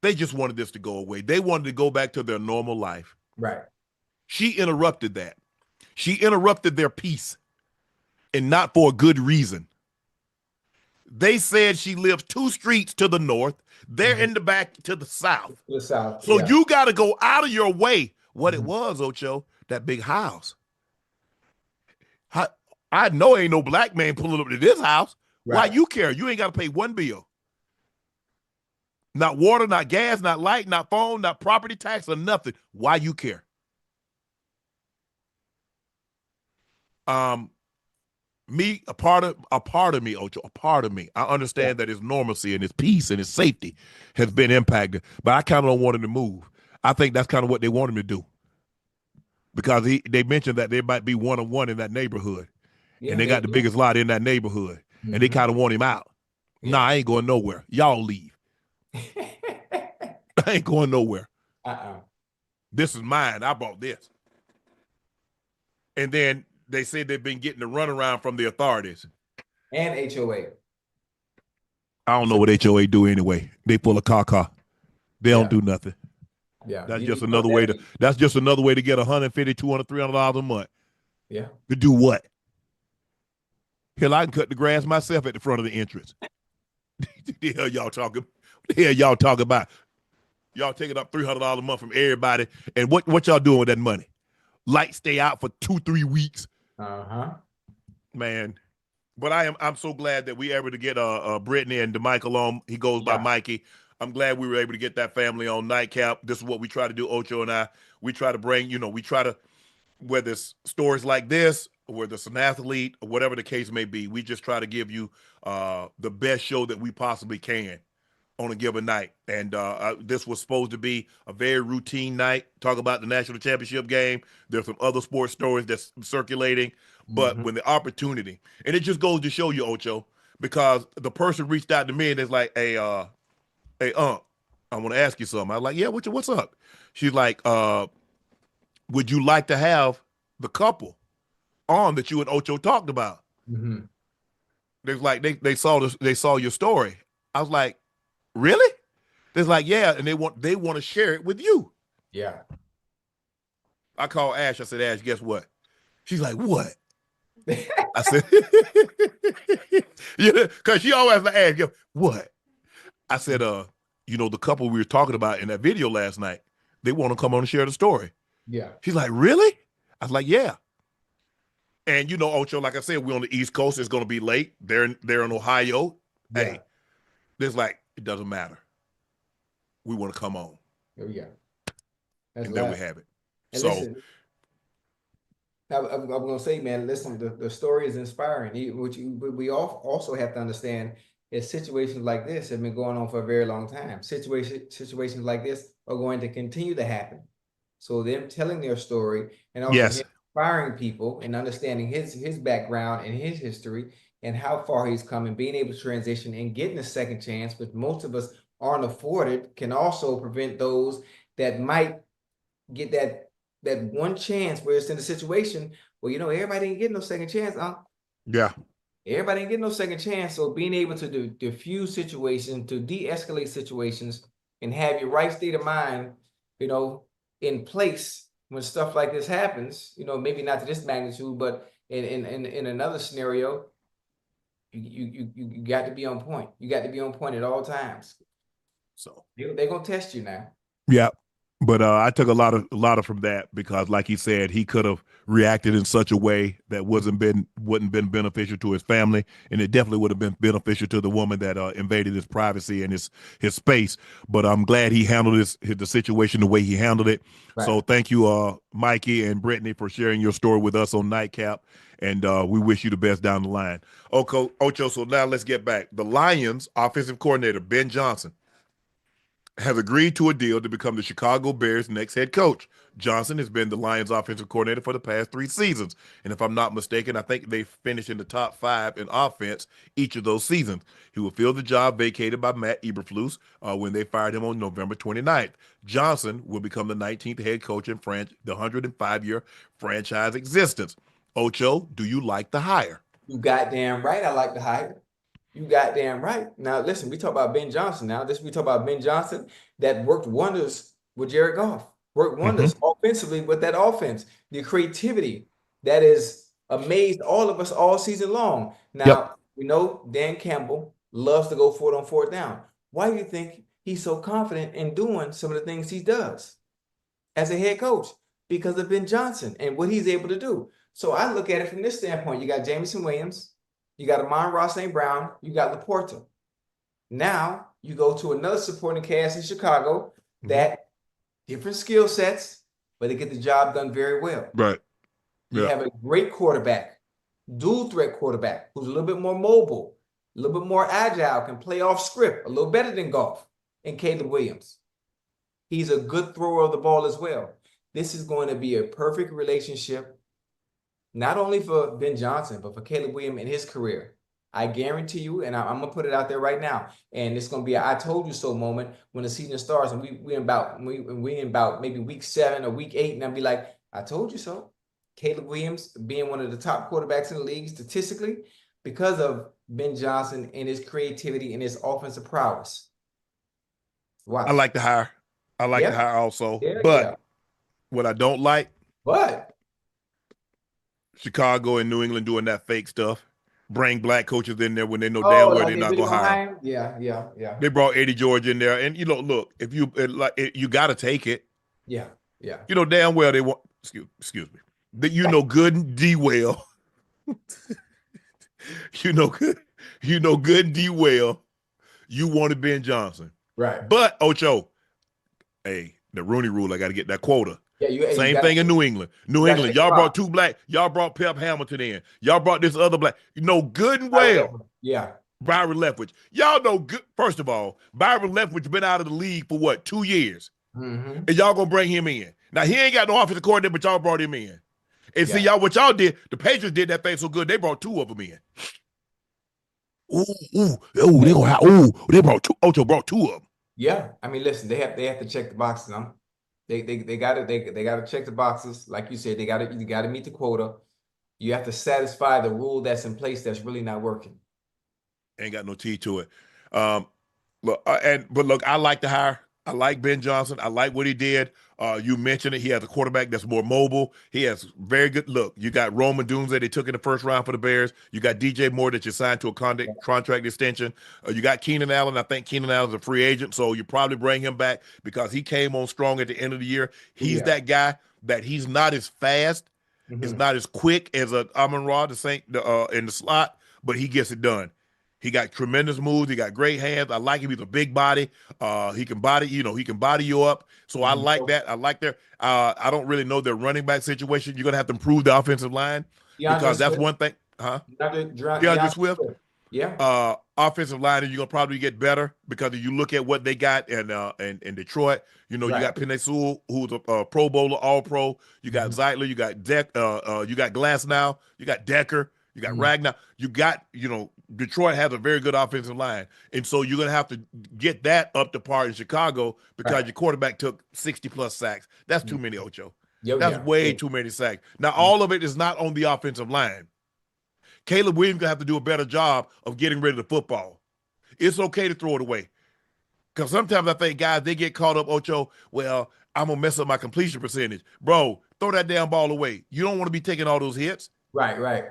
they just wanted this to go away. They wanted to go back to their normal life. Right. She interrupted that. She interrupted their peace, and not for a good reason. They said she lives 2 streets to the north. They're in the back to the south. To the south. So you got to go out of your way. What it was, Ocho, that big house. I know ain't no black man pulling up to this house. Why you care? You ain't got to pay one bill. Not water, not gas, not light, not phone, not property tax, or nothing. Why you care? Me, a part of me, Ocho, a part of me. I understand that his normalcy and his peace and his safety has been impacted, but I kind of don't want him to move. I think that's kind of what they want him to do, because they mentioned that there might be one-on-one in that neighborhood, and they got the biggest lot in that neighborhood, and they kind of want him out. Nah, I ain't going nowhere. Y'all leave. I ain't going nowhere. This is mine. I bought this. And then they said they've been getting the runaround from the authorities. And HOA. I don't know what HOA do anyway. They pull a caca. They don't do nothing. Yeah. That's just another way to get $150, $200, $300 a month. Yeah. To do what? Hell, I can cut the grass myself at the front of the entrance. The hell y'all talking? The hell y'all talking about? Y'all taking up $300 a month from everybody. And what y'all doing with that money? Lights stay out for 2-3 weeks. Man. But I'm so glad that we able to get Brittany and DaMichael on. He goes by Mikey. I'm glad we were able to get that family on Nightcap. This is what we try to do, Ocho and I. We try to bring, whether it's stories like this whether it's an athlete or whatever the case may be, we just try to give you the best show that we possibly can on a given night. And this was supposed to be a very routine night, talk about the national championship game. There's some other sports stories that's circulating, but when the opportunity, and it just goes to show you, Ocho, because the person reached out to me and it's like, hey, Unc, I want to ask you something. I was like, yeah, what's up? She's like, would you like to have the couple on that you and Ocho talked about? They're like, they saw your story. I was like, really? They're like, yeah, and they want to share it with you. Yeah. I called Ash. I said, Ash, guess what? She's like, what? I said, yeah, because she always like, ask, what? I said, the couple we were talking about in that video last night, they want to come on and share the story. Yeah. She's like, really? I was like, yeah. And Ocho, like I said, we're on the East Coast. It's going to be late. They're in Ohio. Yeah. Hey, there's like, it doesn't matter. We want to come on. There we go. And there we have it. And so listen, I'm going to say, man, listen, the story is inspiring. We also have to understand is situations like this have been going on for a very long time. Situations like this are going to continue to happen. So them telling their story and also inspiring people and understanding his background and his history and how far he's come and being able to transition and getting a second chance, which most of us aren't afforded, can also prevent those that might get that one chance where it's in a situation where, everybody ain't getting no second chance, huh? Yeah. Everybody ain't getting no second chance. So being able to diffuse situations, to de-escalate situations, and have your right state of mind, in place when stuff like this happens, maybe not to this magnitude, but in another scenario, you got to be on point. You got to be on point at all times. So they're gonna test you now. Yeah. But I took a lot of from that because, like he said, he could have reacted in such a way that wouldn't been beneficial to his family, and it definitely would have been beneficial to the woman that invaded his privacy and his space. But I'm glad he handled the situation the way he handled it. Right. So thank you, Mikey and Brittany, for sharing your story with us on Nightcap, and we wish you the best down the line. Ocho, so now let's get back. The Lions offensive coordinator Ben Johnson has agreed to a deal to become the Chicago Bears' next head coach. Johnson has been the Lions' offensive coordinator for the past 3 seasons. And if I'm not mistaken, I think they finished in the top 5 in offense each of those seasons. He will fill the job vacated by Matt Eberflus when they fired him on November 29th. Johnson will become the 19th head coach in the 105-year franchise existence. Ocho, do you like the hire? You goddamn right I like the hire. You goddamn right. Now, listen, we talk about Ben Johnson now. We talk about Ben Johnson that worked wonders with Jared Goff. Worked wonders offensively with that offense. The creativity that has amazed all of us all season long. Now, we know Dan Campbell loves to go for it on 4th down. Why do you think he's so confident in doing some of the things he does as a head coach? Because of Ben Johnson and what he's able to do. So I look at it from this standpoint. You got Jameson Williams. You got Amon-Ra St. Brown. You got Laporta. Now you go to another supporting cast in Chicago that different skill sets, but they get the job done very well. Right. You have a great quarterback, dual threat quarterback, who's a little bit more mobile, a little bit more agile, can play off script, a little better than Goff, and Caleb Williams. He's a good thrower of the ball as well. This is going to be a perfect relationship, not only for Ben Johnson, but for Caleb Williams in his career. I guarantee you, and I'm going to put it out there right now, and it's going to be a I told you so moment when the season starts, and we in about maybe week 7 or week 8, and I'll be like, I told you so. Caleb Williams being one of the top quarterbacks in the league statistically because of Ben Johnson and his creativity and his offensive prowess. Wow. I like the hire. I like the hire also. What I don't like, Chicago and New England doing that fake stuff. Bring black coaches in there when they know damn well they're not going to hire him. Yeah. They brought Eddie George in there, and look, if you you got to take it. Yeah. You know damn well they want. Excuse me. That good and D well. good and D well. You wanted Ben Johnson, right? But Ocho, hey, the Rooney Rule, I got to get that quota. Yeah, you Same got thing in New England. New to England, check the y'all brought box. two black. Y'all brought Pep Hamilton in. Y'all brought this other black. You know good and Byron well Leftwich. Yeah. Byron Leftwich. Y'all know good. First of all, Byron Leftwich been out of the league for what, 2 years, Mm-hmm. and y'all gonna bring him in. Now he ain't got no offensive coordinator, but y'all brought him in. And see, Yeah. y'all, what y'all did, the Patriots did that thing so good, they brought two of them in. They gonna have, they brought two. Ocho brought two of them. Yeah. I mean, listen, they have to check the boxes. They gotta check the boxes. Like you said, you gotta meet the quota. You have to satisfy the rule that's in place that's really not working. Ain't got no teeth to it. Look, but look, I like the hire. I like Ben Johnson. I like what he did. You mentioned it. He has a quarterback that's more mobile. He has very good look. You got Roman Dunze they took in the first round for the Bears. You got DJ Moore that you signed to a contract extension. You got Keenan Allen. I think Keenan Allen's a free agent, so you probably bring him back because he came on strong at the end of the year. He's that guy that he's not as fast, is not as quick as a Amon-Ra in the slot, but he gets it done. He got tremendous moves. He got great hands. I like him. He's a big body. He can body, he can body you up. So I like that. I like their. I don't really know their running back situation. You're gonna have to improve the offensive line because that's one thing. DeAndre Swift. Yeah. Offensive line, and you're gonna probably get better because if you look at what they got in Detroit, you got Penei Sewell, who's a Pro Bowler, All Pro. You got Zeitler, you got you got Glasnow, you got Decker, you got Ragnar. You got Detroit has a very good offensive line, and so you're gonna have to get that up to par in Chicago because your quarterback took 60+ sacks. That's too many, Ocho. That's way too many sacks. Now all of it is not on the offensive line. Caleb Williams gonna have to do a better job of getting rid of the football. It's okay to throw it away. Because sometimes I think guys, they get caught up, Ocho, well, I'm gonna mess up my completion percentage. Bro, throw that damn ball away. You don't want to be taking all those hits. Right.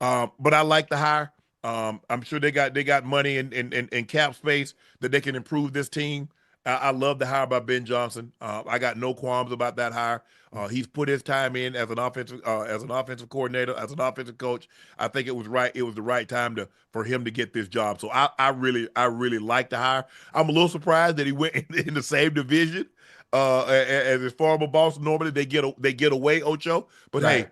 But I like the hire. I'm sure they got money in cap space that they can improve this team. I love the hire by Ben Johnson. I got no qualms about that hire. He's put his time in as an offensive coordinator, as an offensive coach. I think it was right. It was the right time for him to get this job. So I really like the hire. I'm a little surprised that he went in the same division as his former boss. Normally they get away, Ocho. But hey,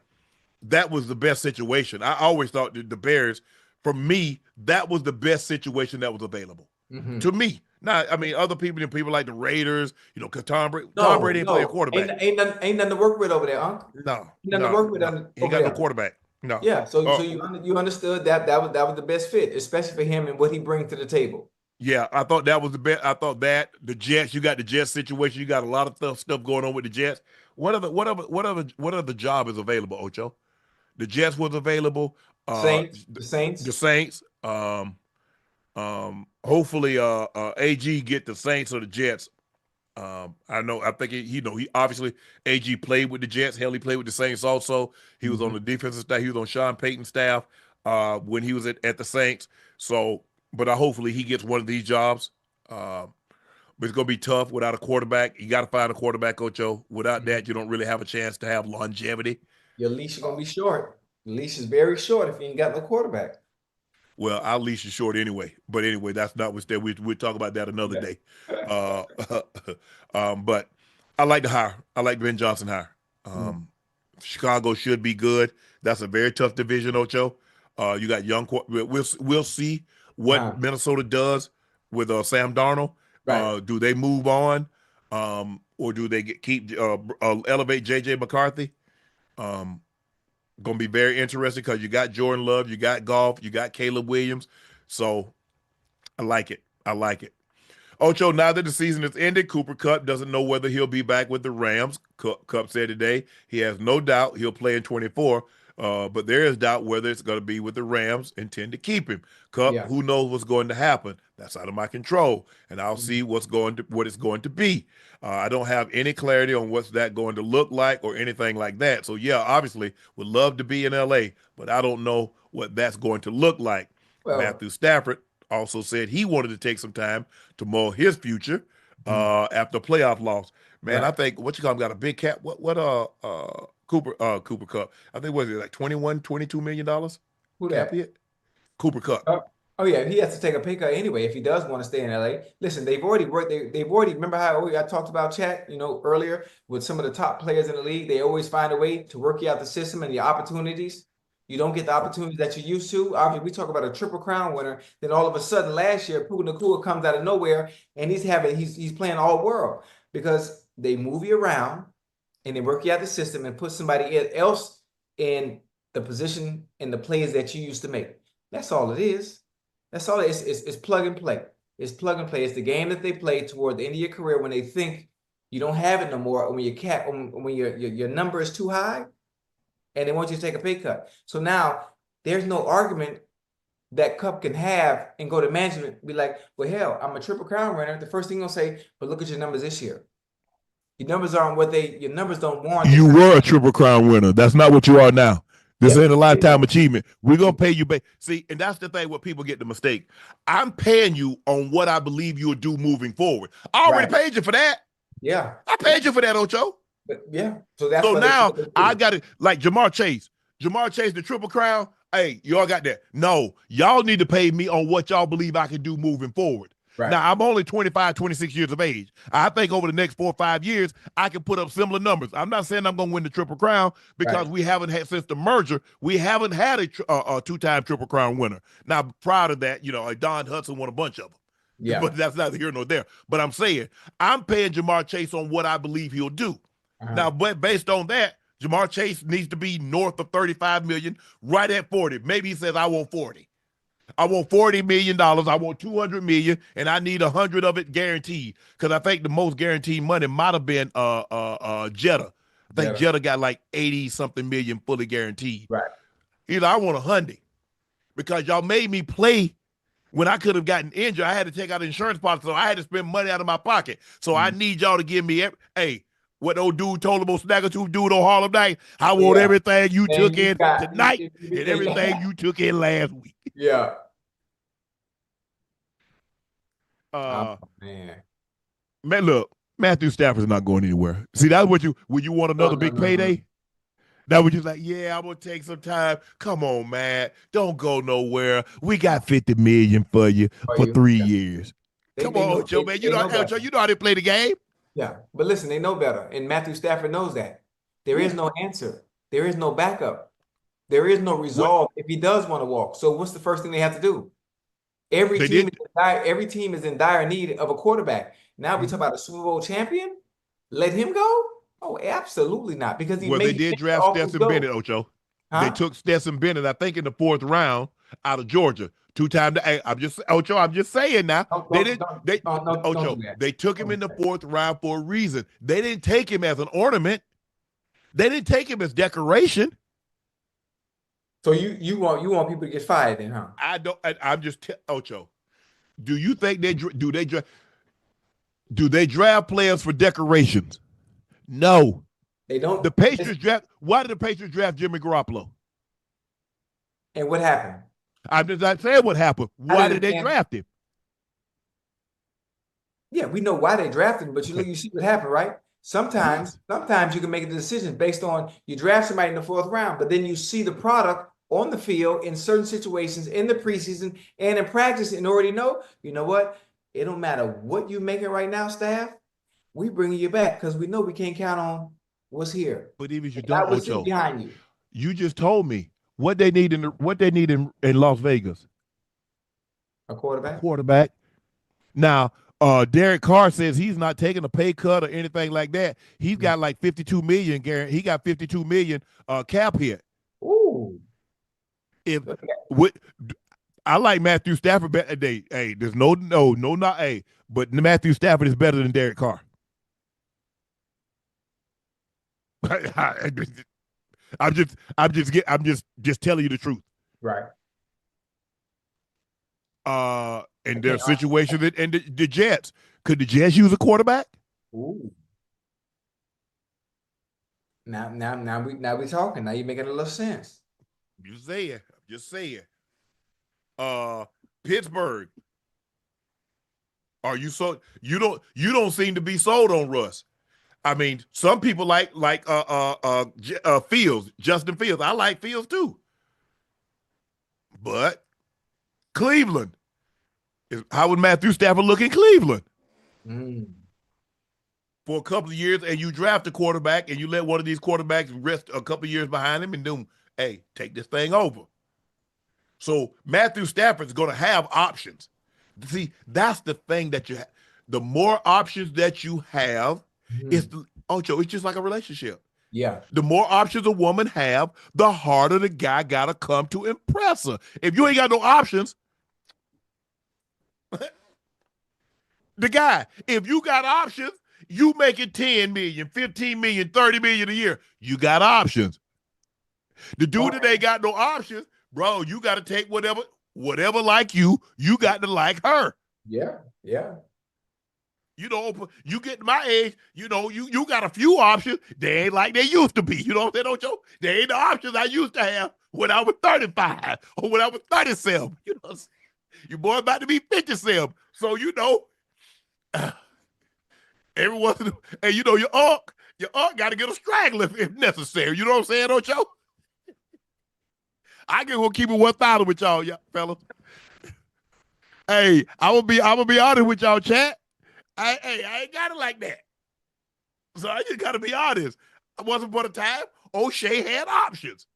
that was the best situation. I always thought that the Bears, for me, that was the best situation that was available to me. Now, I mean, other people like the Raiders, because Tom Brady didn't play a quarterback. Ain't nothing to work with over there, Unc. No, nothing to work with. He got no quarterback. No. Yeah, so you understood that was the best fit, especially for him and what he brings to the table. Yeah, I thought that was the best. I thought that the Jets, you got the Jets situation. You got a lot of stuff going on with the Jets. What other job is available, Ocho? The Jets was available. The Saints. Hopefully, AG get the Saints or the Jets. I think he obviously AG played with the Jets. Hell, he played with the Saints also. He was on the defensive staff. He was on Sean Payton's staff when he was at the Saints. So, but hopefully he gets one of these jobs. But it's gonna be tough without a quarterback. You got to find a quarterback, Ocho. Without that, you don't really have a chance to have longevity. Your leash is gonna be short. The leash is very short if you ain't got no quarterback. Well, our leash is short anyway. But anyway, that's not what's there. We'll talk about that another day. But I like the hire. I like Ben Johnson hire. Chicago should be good. That's a very tough division, Ocho. You got young. We'll see what Minnesota does with Sam Darnold. Do they move on, or do they elevate JJ McCarthy? Going to be very interesting because you got Jordan Love, you got Goff, you got Caleb Williams. So I like it. Ocho, now that the season is ended, Cooper Kupp doesn't know whether he'll be back with the Rams. Kupp said today he has no doubt he'll play in 24, but there is doubt whether it's going to be with the Rams. Intend to keep him. Kupp, who knows what's going to happen? That's out of my control, and I'll see what it's going to be. I don't have any clarity on what's that going to look like or anything like that. So yeah, obviously would love to be in LA, but I don't know what that's going to look like. Matthew Stafford also said he wanted to take some time to mold his future after playoff loss. Man, I think got a big cap. Cooper Kupp. I think was it like $21, $22 million? Who cap that? hit? Cooper Kupp. Oh yeah, he has to take a pay cut anyway if he does want to stay in LA. Listen, they've already worked. They've already remember how I talked about chat, earlier with some of the top players in the league. They always find a way to work you out the system and the opportunities. You don't get the opportunities that you used to. Obviously, we talk about a Triple Crown winner. Then all of a sudden, last year, Puka Nacua comes out of nowhere and he's playing all world because they move you around and they work you out the system and put somebody else in the position and the plays that you used to make. That's all it is. That's all it is. It's plug and play. It's plug and play. It's the game that they play toward the end of your career when they think you don't have it no more, when your number is too high, and they want you to take a pay cut. So now there's no argument that Kupp can have and go to management and be like, well, hell, I'm a Triple Crown winner. The first thing they'll say, but look at your numbers this year. Your numbers aren't your numbers don't warrant. You were a Triple Crown winner. That's not what you are now. This ain't a lifetime achievement. We're going to pay you back. See, and that's the thing where people get the mistake. I'm paying you on what I believe you'll do moving forward. I already paid you for that. Yeah. I paid you for that, Ocho. But yeah. So that's now I got it like Jamar Chase. Jamar Chase, the Triple Crown. Hey, y'all got that. No, y'all need to pay me on what y'all believe I can do moving forward. Right. Now, I'm only 25, 26 years of age. I think over the next 4 or 5 years, I can put up similar numbers. I'm not saying I'm going to win the Triple Crown because we haven't had, since the merger, we haven't had a two-time Triple Crown winner. Now, prior to that, Don Hudson won a bunch of them. Yeah. But that's neither here nor there. But I'm saying, I'm paying Jamar Chase on what I believe he'll do. Now, but based on that, Jamar Chase needs to be north of 35 million, right at 40. Maybe he says, I want 40. I want $40 million. I want $200 million, and I need 100 of it guaranteed. Because I think the most guaranteed money might have been Jetta. I think Jetta got like 80-something million fully guaranteed. Right. I want 100 because y'all made me play when I could have gotten injured. I had to take out an insurance policy, so I had to spend money out of my pocket. So I need y'all to give me what old dude told him on Snaggletooth dude on Harlem Night. I want everything you took in tonight and everything you took in last week. Yeah. Man, look, Matthew Stafford's not going anywhere. See, that's what you want another big payday? That was just like, I'm gonna take some time. Come on, man. Don't go nowhere. We got $50 million for you for 3 years. Come on, Ocho, man. You know how they play the game. Yeah, but listen, they know better. And Matthew Stafford knows that. There is no answer. There is no backup. There is no resolve if he does want to walk. So what's the first thing they have to do? Every team is in dire need of a quarterback. Now we talk about a Super Bowl champion? Let him go? Oh, absolutely not. Because they did draft Stetson Bennett, Ocho. They took Stetson Bennett, I think, in the 4th round out of Georgia. 2-time. I'm just saying now. They took him in the 4th round for a reason. They didn't take him as an ornament. They didn't take him as decoration. So you want people to get fired then, huh? I don't. I'm just Ocho. Do you think do they draft players for decorations? No, they don't. The Patriots draft. Why did the Patriots draft Jimmy Garoppolo? And what happened? I'm just not saying what happened. Why did they draft him? Yeah, we know why they drafted him, but you see what happened, right? Sometimes you can make a decision based on you draft somebody in the 4th round, but then you see the product on the field in certain situations in the preseason and in practice and already know, you know what? It don't matter what you're making right now, staff. We bringing you back because we know we can't count on what's here. But even if you don't, Ocho, behind you. You just told me what they need in Las Vegas. A quarterback. Quarterback. Now, Derek Carr says he's not taking a pay cut or anything like that. He's got like $52 million guaranteed. He got $52 million cap hit. Ooh. I like Matthew Stafford better today. Hey, there's but Matthew Stafford is better than Derek Carr. I'm just telling you the truth. Right. And their situation and the Jets. Could the Jets use a quarterback? Ooh. Now we talking. Now you're making a little sense. Just saying. Pittsburgh. Are you so you don't seem to be sold on Russ? I mean, some people like Fields, Justin Fields. I like Fields too. But Cleveland. How would Matthew Stafford look in Cleveland? For a couple of years, and you draft a quarterback, and you let one of these quarterbacks rest a couple of years behind him, and then, hey, take this thing over. So Matthew Stafford's going to have options. See, that's the thing that you have. The more options that you have, Ocho, it's just like a relationship. Yeah. The more options a woman have, the harder the guy got to come to impress her. If you ain't got no options, the guy, if you got options, you making 10 million, 15 million, 30 million a year. You got options. The dude that ain't got no options, bro, you got to take whatever like you got to like her. Yeah. Yeah. You know, you get my age, you know, you got a few options. They ain't like they used to be. You know what I'm saying, Ocho? They ain't the options I used to have when I was 35 or when I was 37. You know what I'm saying? Your boy about to be 57. So, you know, every once in a while, and you know, your unc got to get a straggler if necessary. You know what I'm saying, Ocho? I can go keep it 1,000 with y'all, fellas. Hey, I'm gonna be honest with y'all, chat. I ain't got it like that. So I just gotta be honest. Once upon a time, O'Shea had options.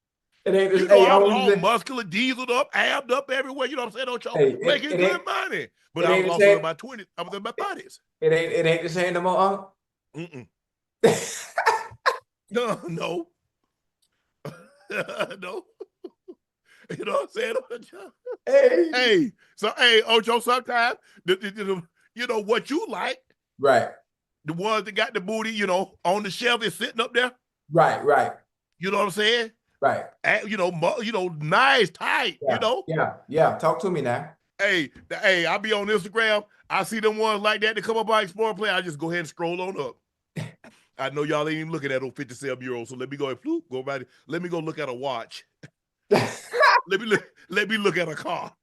It ain't You know, I was all muscular, dieseled up, abbed up everywhere. You know what I'm saying, Ocho? Making good money. But I was also in my 20s. I was in my 30s. It ain't the same no more, Unc? No. No. You know what I'm saying, Ocho? Hey. So, hey, Ocho, sometimes, you know, what you like. Right. The ones that got the booty, you know, on the shelf is sitting up there. Right. You know what I'm saying? Right. And, you know, nice, tight, yeah. you know? Yeah. Talk to me now. Hey, I be on Instagram. I see them ones like that to come up on Explore Play. I just go ahead and scroll on up. I know y'all ain't even looking at those 57-year-olds, so let me go ahead, go by. Let me go look at a watch. let me look at a car.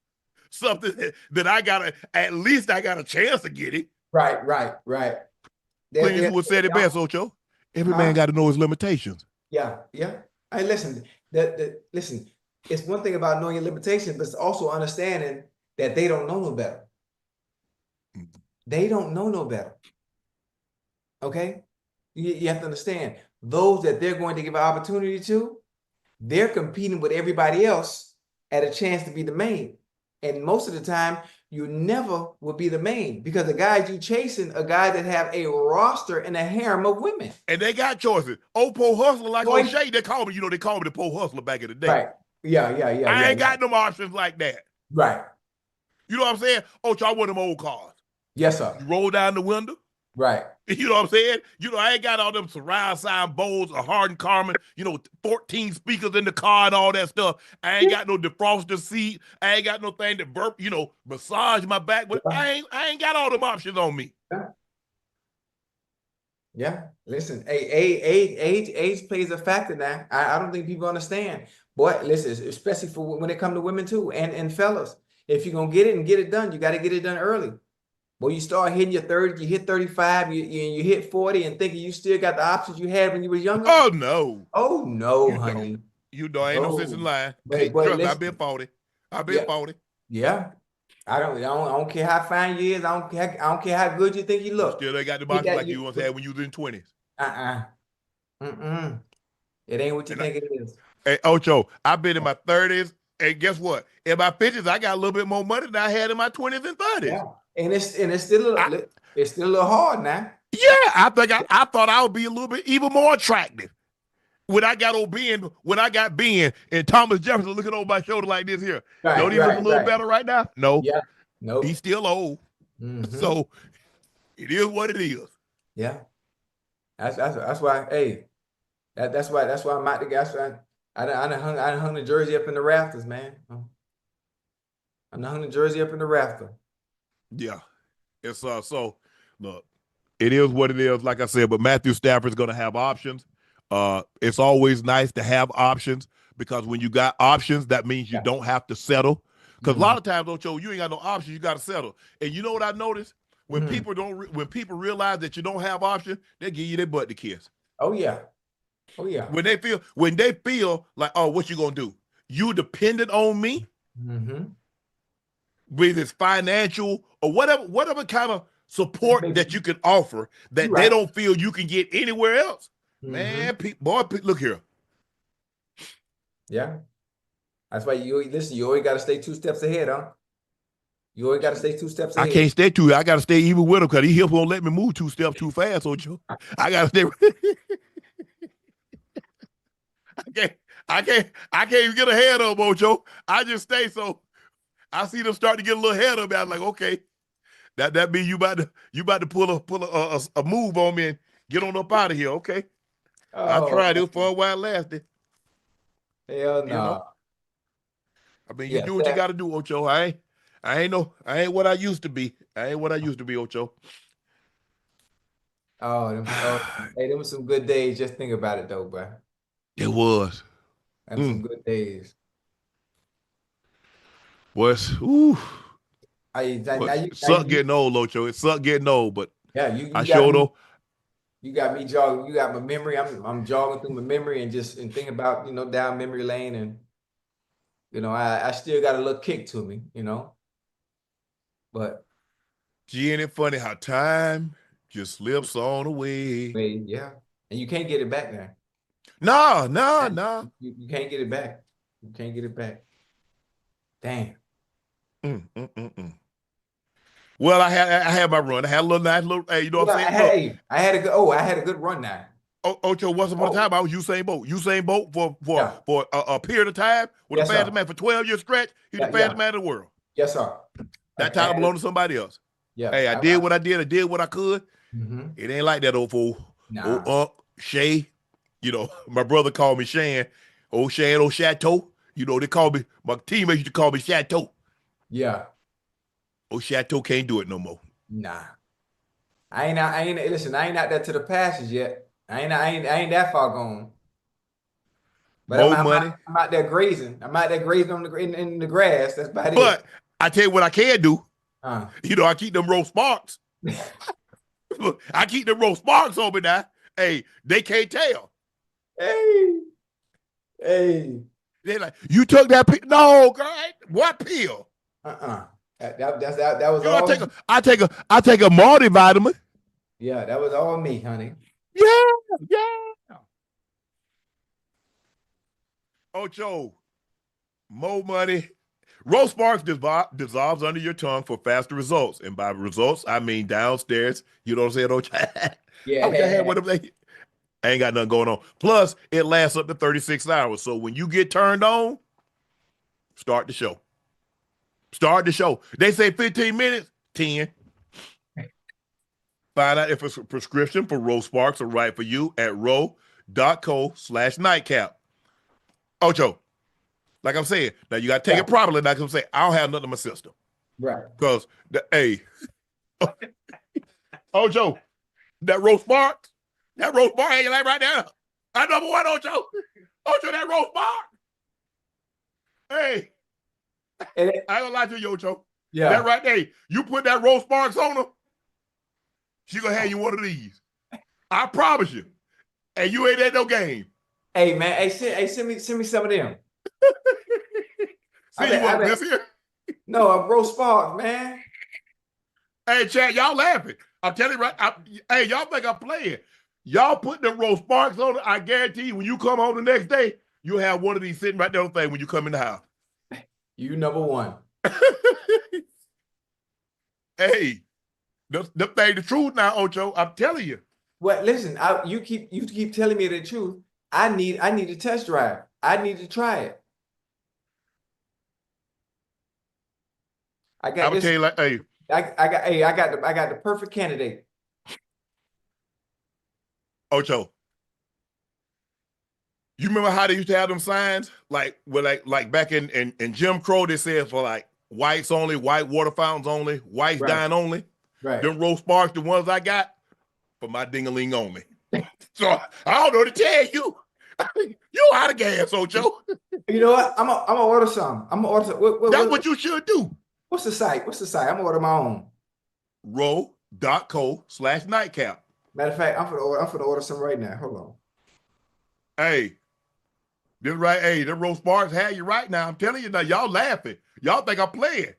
Something that at least I got a chance of getting. Right. Please, would said it best, Ocho. Every man got to know his limitations. Yeah. Hey, listen. Listen. It's one thing about knowing your limitations, but it's also understanding that they don't know no better. They don't know no better. Okay, you have to understand those that they're going to give an opportunity to. They're competing with everybody else at a chance to be the main, and most of the time, you never will be the main because the guys you chasing are guys that have a roster and a harem of women. And they got choices. Po hustler like O'Shea, they call me the po hustler back in the day. Right. Yeah. I ain't got them options like that. Right. You know what I'm saying? Ocho, I want them old cars. Yes, sir. You roll down the window. Right. You know what I'm saying? You know, I ain't got all them surround sound Bose or Hardin Carmen, 14 speakers in the car and all that stuff. I ain't got no defroster seat. I ain't got no thing to burp, massage my back. But I ain't got all them options on me. Yeah. Listen, age plays a factor now. I don't think people understand. Boy, listen, especially for when it comes to women too, and fellas, if you're gonna get it and get it done, you got to get it done early. Boy, you start hitting your 30, you hit 35, you hit 40, and thinking you still got the options you had when you were younger. Oh no, honey. Ain't no sense in lying. But trust me, I've been 40. I've been 40. Yeah. I don't care how fine you is. I don't care how good you think you look. Still, they got the options like you once had when you was in 20s. It ain't what you think it is. Hey, Ocho, I've been in my 30s, and guess what? In my 50s, I got a little bit more money than I had in my 20s and 30s. Yeah. And it's still a little hard now. Yeah, I think I thought I would be a little bit even more attractive when I got Ben and Thomas Jefferson looking over my shoulder like this here. Don't he look a little better right now? No. Yeah. No. He's still old. So it is what it is. Yeah. That's why. Hey, that's why I'm out the gas. I done hung the jersey up in the rafters, man. I done hung the jersey up in the rafter. Yeah. It's so look, it is what it is, like I said, but Matthew Stafford's gonna have options. It's always nice to have options because when you got options, that means you don't have to settle. Because a lot of times, Ocho, you ain't got no options, you got to settle. And you know what I noticed? When people realize that you don't have options, they give you their butt to kiss. Oh yeah. When they feel like, oh, what you gonna do? You dependent on me? be this financial or whatever kind of support that you can offer that they don't feel you can get anywhere else. Man, look here. Yeah. That's why you always got to stay 2 steps ahead, huh? You always got to stay 2 steps ahead. I can't stay I got to stay even with him because he won't let me move 2 steps too fast, Ocho. I got to stay. I can't even get ahead of him, Ocho. I just stay so I see them start to get a little ahead of me. I'm like, okay, that means you about to pull a move on me and get on up out of here. Okay. I tried it for a while lasting. Hell no. You know? I mean, you do what you got to do, Ocho. I ain't what I used to be. I ain't what I used to be, Ocho. Hey, them were some good days. Just think about it, though, bro. It was. Them some good days. Was it sucked getting old, Ocho. It sucked getting old, but yeah, I showed up. You got me jogging. You got my memory. I'm jogging through my memory and thinking about, down memory lane, and I still got a little kick to me, But gee, ain't it funny how time just slips on away? Yeah, and you can't get it back now. No. You can't get it back. You can't get it back. Damn. Well, I had my run. I had a little nice little. Hey, you know what I'm saying? I had a good run now. Ocho, once upon a time, I was Usain Bolt. Usain Bolt for a period of time with the fastest man for 12-year stretch. He's the fastest man in the world. Yes, sir. That time belonged to somebody else. Yeah. Hey, I did what I did. I did what I could. It ain't like that old fool. Old Unc, Shay. My brother called me Shan. Old Shan, old Chateau. They call me, my teammates used to call me Chateau. Yeah. Old Chateau can't do it no more. Nah. Listen, I ain't out there to the passes yet. I ain't that far gone. But I'm out there grazing. I'm out there grazing in the grass. That's about it. But I tell you what I can do. I keep them roast sparks. I keep them roast sparks over there. Hey, they can't tell. Hey. They're like, you took that pill? No, girl. What pill? That was all. I take a multivitamin. Yeah, that was all me, honey. Yeah. Ocho, more money. Roast sparks dissolves under your tongue for faster results. And by results, I mean downstairs. You know what I'm saying, Ocho? Yeah. I ain't got nothing going on. Plus, it lasts up to 36 hours. So when you get turned on, start the show. They say 15 minutes, 10. Find out if a prescription for roast sparks are right for you at ro.co/nightcap. Ocho, like I'm saying, now you got to take it properly. Like I'm saying, I don't have nothing in my system. Right. Because, Ocho, that roast sparks, ain't like right now. I number one, Ocho. Ocho, that roast spark. Hey, I ain't gonna lie to you, Ocho. Yeah. That right there, you put that roast sparks on her, she gonna hand you one of these. I promise you. And you ain't at no game. Hey, man. Send me some of them. See, you want this here? No, a roast spark, man. Hey, Chad, y'all laughing. I'm telling you right. Hey, y'all think I'm playing. Y'all put them roast sparks on it. I guarantee you, when you come home the next day, you'll have one of these sitting right there on the thing when you come in the house. You number one. Hey, the thing, the truth now, Ocho. I'm telling you. Well, listen, you keep telling me the truth. I need a test drive. I need to try it. I got tell you like, hey. I got the perfect candidate. Ocho. You remember how they used to have them signs? Like back in Jim Crow, they said for like whites only, white water fountains only, whites dine only. Right. Them roast sparks, the ones I got, for my ding-a-ling only. So I don't know to tell you. You out of gas, Ocho. You know what? I'm gonna order some. I'm gonna order some. That's what you should do. What's the site? I'm gonna order my own. Ro.co/nightcap. Matter of fact, I'm gonna order some right now. Hold on. Hey, this right. Hey, the roast sparks had you right now. I'm telling you now, y'all laughing. Y'all think I'm playing.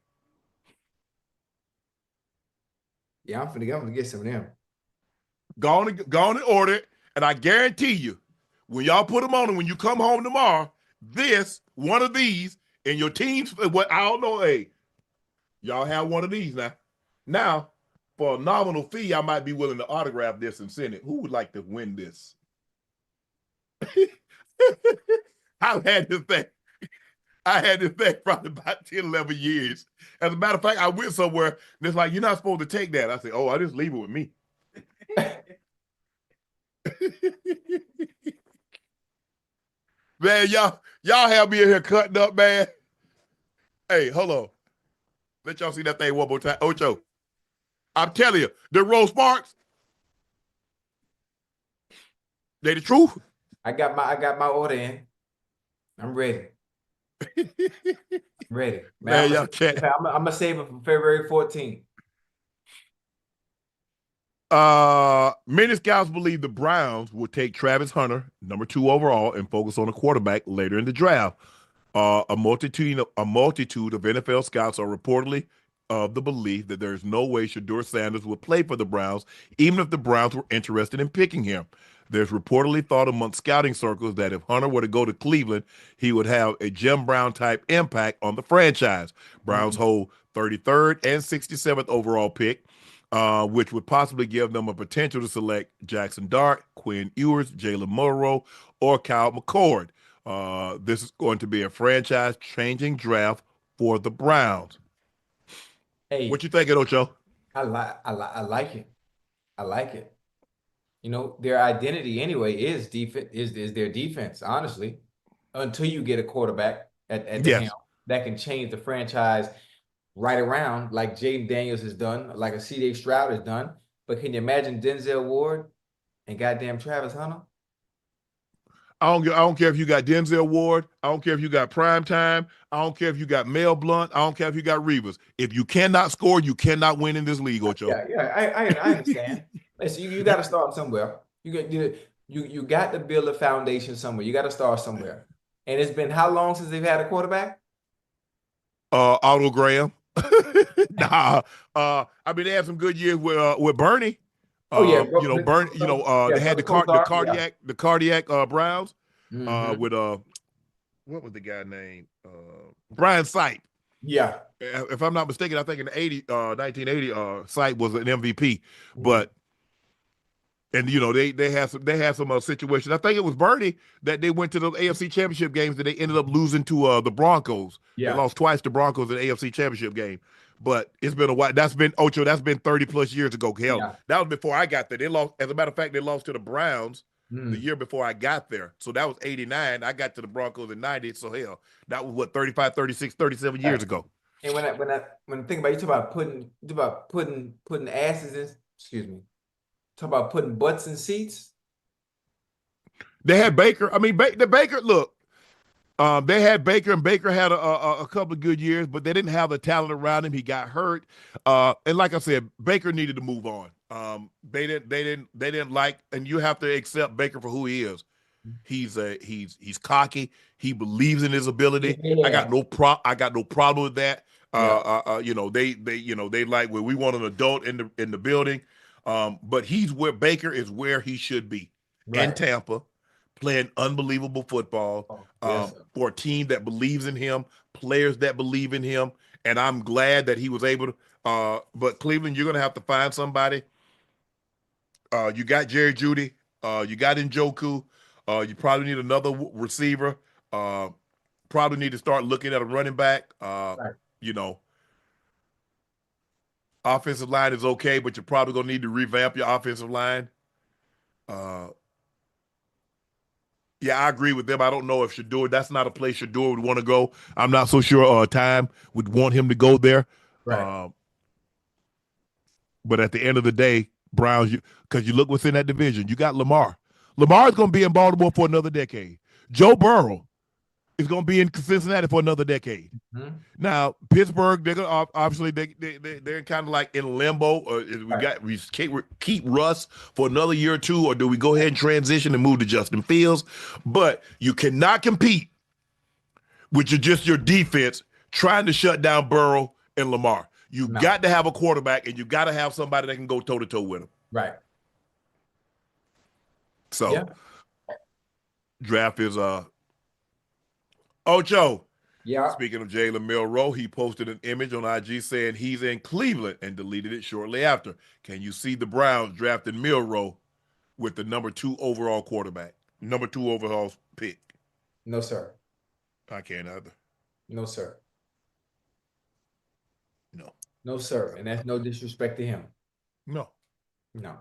Yeah, I'm gonna get some of them. Go on and order it. And I guarantee you, when y'all put them on and when you come home tomorrow, one of these, and your team's, what I don't know, hey, y'all have one of these now. Now, for a nominal fee, I might be willing to autograph this and send it. Who would like to win this? I've had this thing. I had this thing probably about 10, 11 years. As a matter of fact, I went somewhere and it's like, you're not supposed to take that. I said, oh, I just leave it with me. Man, y'all have me in here cutting up, man. Hey, hold on. Let y'all see that thing one more time. Ocho, I'm telling you, the Rose Sparks, they the truth. I got my order in. I'm ready. Ready. Man, y'all chat. I'm gonna save it for February 14th. Many scouts believe the Browns will take Travis Hunter, number 2 overall, and focus on a quarterback later in the draft. A multitude of NFL scouts are reportedly of the belief that there is no way Shedeur Sanders would play for the Browns, even if the Browns were interested in picking him. There's reportedly thought among scouting circles that if Hunter were to go to Cleveland, he would have a Jim Brown type impact on the franchise. Browns hold 33rd and 67th overall pick, which would possibly give them a potential to select Jackson Dart, Quinn Ewers, Jalen Milroe, or Kyle McCord. This is going to be a franchise-changing draft for the Browns. Hey, what you thinking, Ocho? I like it. I like it. You know, their identity anyway is defense, is their defense, honestly, until you get a quarterback at the helm that can change the franchise right around like Jaden Daniels has done, like a C.J. Stroud has done. But can you imagine Denzel Ward and goddamn Travis Hunter? I don't care if you got Denzel Ward. I don't care if you got Prime Time. I don't care if you got Mel Blunt. I don't care if you got Reavers. If you cannot score, you cannot win in this league, Ocho. I understand. Listen, you got to start somewhere. You got to build a foundation somewhere. You got to start somewhere. And it's been how long since they've had a quarterback? Otto Graham. Nah. I mean, they had some good years with Bernie. Bernie. They had the cardiac Browns. With what was the guy named? Brian Sipe. Yeah. If I'm not mistaken, I think in the 1980, Sipe was an MVP. But they had some situations. I think it was Bernie that they went to the AFC Championship games that they ended up losing to the Broncos. Yeah. They lost twice to Broncos in the AFC Championship game. But it's been a while. That's been 30 plus years ago. Hell, that was before I got there. They lost, as a matter of fact, they lost to the Browns the year before I got there. So that was 89. I got to the Broncos in 90. So hell, that was 35, 36, 37 years ago. And when I think about, you talk about putting asses in, excuse me. Talk about putting butts in seats. They had Baker. I mean, Baker, look, they had Baker, and Baker had a couple of good years, but they didn't have the talent around him. He got hurt, and like I said, Baker needed to move on. They didn't like, and you have to accept Baker for who he is. He's cocky. He believes in his ability. Yeah. I got no problem with that. They like, well, we want an adult in the building. But Baker is where he should be, in Tampa, playing unbelievable football for a team that believes in him, players that believe in him. And I'm glad that he was able to. But Cleveland, you're going to have to find somebody. You got Jerry Jeudy. You got Njoku. You probably need another receiver. Probably need to start looking at a running back. Offensive line is okay, but you're probably going to need to revamp your offensive line. I agree with them. I don't know if Shedeur, that's not a place Shedeur would want to go. I'm not so sure Time would want him to go there. Right. But at the end of the day, Browns, because you look within that division, you got Lamar. Lamar is going to be in Baltimore for another decade. Joe Burrow is going to be in Cincinnati for another decade. Mm-hmm. Now, Pittsburgh, they're going to obviously they're kind of like in limbo. We keep Russ for another year or two, or do we go ahead and transition and move to Justin Fields? But you cannot compete with your defense trying to shut down Burrow and Lamar. You No. got to have a quarterback, and you got to have somebody that can go toe to toe with him. Right. So, Yeah. draft is Ocho. Yeah. Speaking of Jalen Milroe, he posted an image on IG saying he's in Cleveland and deleted it shortly after. Can you see the Browns drafting Milroe with the number 2 overall quarterback, number 2 overall pick? No, sir. I can't either. No, sir. No. No, sir. And that's no disrespect to him. No. No.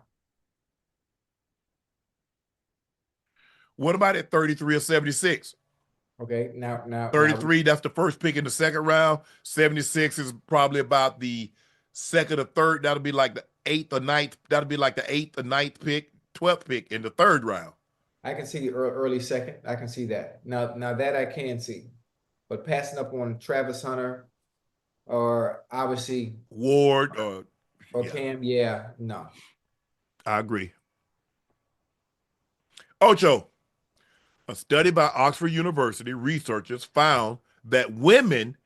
What about at 33 or 76? Okay. Now 33, that's the first pick in the second round. 76 is probably about the second or third. That'll be like the 8th or 9th. That'll be like the 8th or 9th pick, 12th pick in the third round. I can see the early second. I can see that. Now that I can see. But passing up on Travis Hunter or obviously Ward or yeah. Cam, yeah, no. I agree. Ocho, a study by Oxford University researchers found that women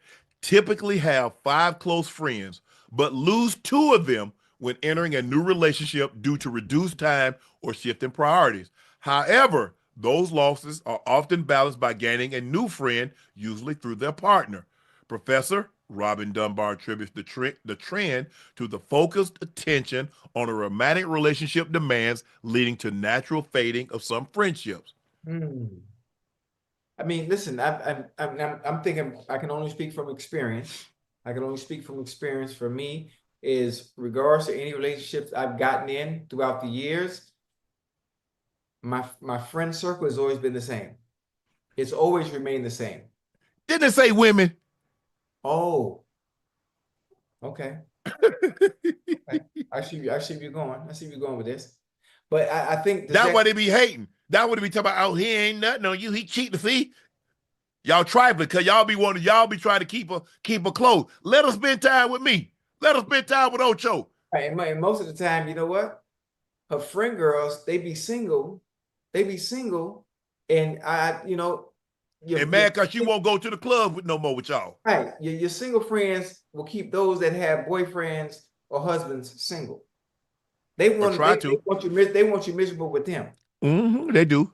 typically have 5 close friends, but lose 2 of them when entering a new relationship due to reduced time or shifting priorities. However, those losses are often balanced by gaining a new friend, usually through their partner. Professor Robin Dunbar attributes the trend to the focused attention on a romantic relationship demands, leading to natural fading of some friendships. I mean, listen, I'm thinking I can only speak from experience. I can only speak from experience. For me, is regards to any relationships I've gotten in throughout the years, my friend circle has always been the same. It's always remained the same. Didn't it say women? Oh, okay. Okay. I see you going. I see you going with this. But I think that's why they be hating. That would be talking about, oh, he ain't nothing on you. He cheating. See, y'all trifling because y'all be trying to keep her close. Let her spend time with me. Let her spend time with Ocho. Right, and most of the time, you know what? Her friend girls, they be single. And and mad because she won't go to the club no more with y'all. Right. Your single friends will keep those that have boyfriends or husbands single. They want you miserable with them. They do.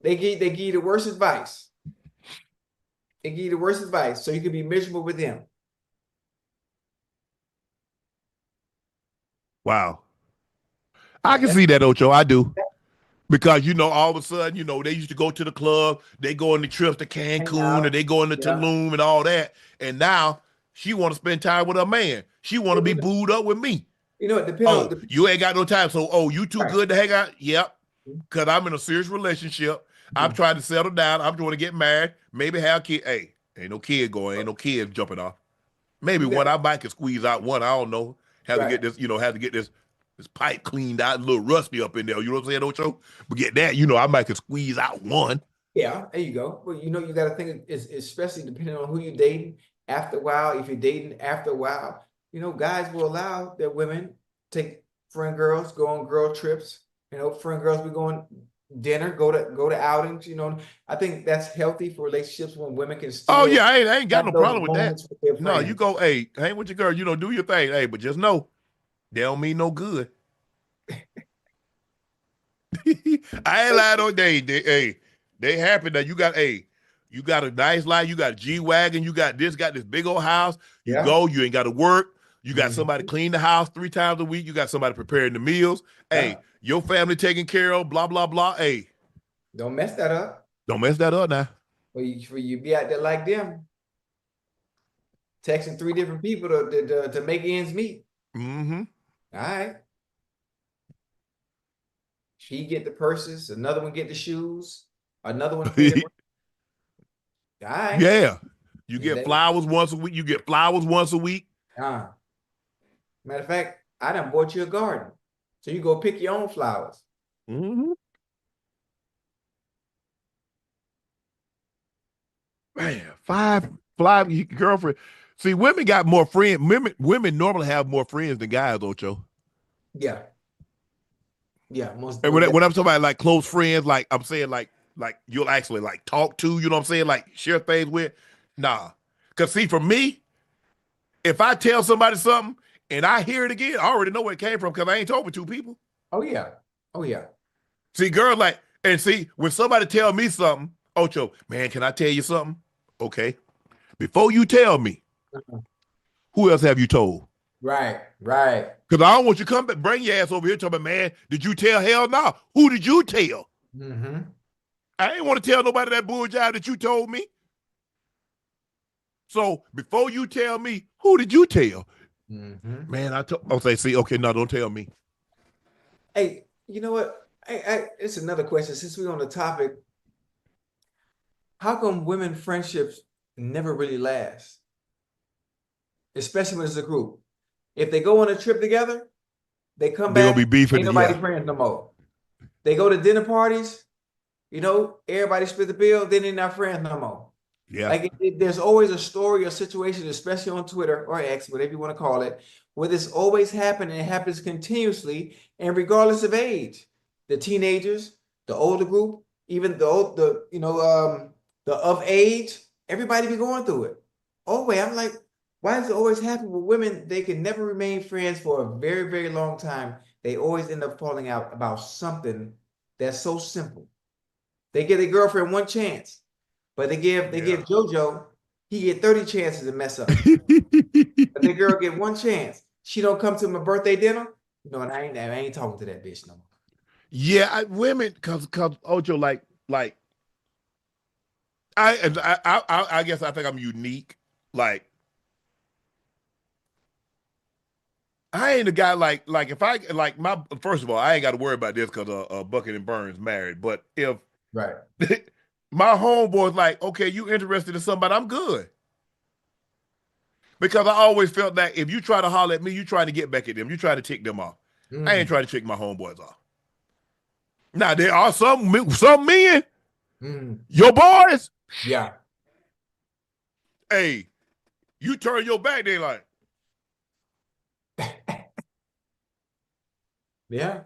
They give you the worst advice. They give you the worst advice so you can be miserable with them. Wow. I can see that, Ocho. I do. Because, all of a sudden, they used to go to the club. They go on the trips to Cancun and they go into Tulum and all that. And now she want to spend time with her man. She want to be booed up with me. It depends. You ain't got no time. So, you too good to hang out? Yep. Because I'm in a serious relationship. I'm trying to settle down. I'm trying to get married. Maybe have kids. Hey, ain't no kid going. Ain't no kid jumping off. Maybe one I might can squeeze out one. I don't know. Have to get this, have to get this pipe cleaned out, a little rusty up in there. You know what I'm saying, Ocho? But get that, I might can squeeze out one. Yeah, there you go. Well, you got to think, especially depending on who you're dating. After a while, if you're dating after a while, guys will allow their women take friend girls, go on girl trips. Friend girls be going dinner, go to outings. I think that's healthy for relationships when women can still. Oh yeah, I ain't got no problem with that. With no, you go, hey, hang with your girl. Do your thing, hey, but just know they don't mean no good. I ain't lying on they happen that you got a nice life, you got a G-Wagon, you got this big old house. You go, you ain't got to work. You got somebody clean the house 3 times a week. You got somebody preparing the meals. Hey, your family taken care of, blah, blah, blah. Hey. Don't mess that up. Don't mess that up now. For you be out there like them. Texting 3 different people to make ends meet. Mm-hmm. All right. She get the purses, another one get the shoes, another one. All right. Yeah. You get flowers once a week. Matter of fact, I done bought you a garden. So you go pick your own flowers. Mm-hmm. Man, 5 girlfriend. See, women got more friends. Women normally have more friends than guys, Ocho. Yeah. Yeah. And when I'm talking about like close friends, like I'm saying like you'll actually like talk to, you know what I'm saying? Like share things with. Nah. Cause see, for me, if I tell somebody something and I hear it again, I already know where it came from because I ain't told with two people. Oh yeah. Oh yeah. See, girls like, and see, when somebody tell me something, Ocho, man, can I tell you something? Okay. Before you tell me, who else have you told? Right, right. Because I don't want you to come back, bring your ass over here talking about, man, did you tell? Hell no. Who did you tell? Mm-hmm. I ain't want to tell nobody that bullshit that you told me. So before you tell me, who did you tell? Mm-hmm. Man, I'll say, see, okay, no, don't tell me. Hey, you know what? It's another question. Since we're on the topic, how come women friendships never really last? Especially when it's a group. If they go on a trip together, they come They're back, gonna be beefing. ain't nobody Yeah. friends no more. They go to dinner parties, you know, everybody split the bill, then they're not friends no more. Yeah. Like there's always a story or situation, especially on Twitter or X, whatever you want to call it, where this always happens and it happens continuously and regardless of age. The teenagers, the older group, even the of age, everybody be going through it. Oh wait, I'm like, why does it always happen with women? They can never remain friends for a very, very long time. They always end up falling out about something that's so simple. They give their girlfriend one chance. But they give JoJo, he get 30 chances to mess up. But the girl get one chance. She don't come to my birthday dinner. You know, and I ain't talking to that bitch no more. Yeah, women, cause Ocho, like I guess I think I'm unique. Like I ain't a guy like if I like my first of all, I ain't got to worry about this because Bucket and Burns married. But if Right. my homeboy's like, okay, you interested in somebody, I'm good. Because I always felt that if you try to holler at me, you trying to get back at them. You try to tick them off. I ain't trying to tick my homeboys off. Now there are some men, your boys. Yeah. Hey, you turn your back, they like. Yeah.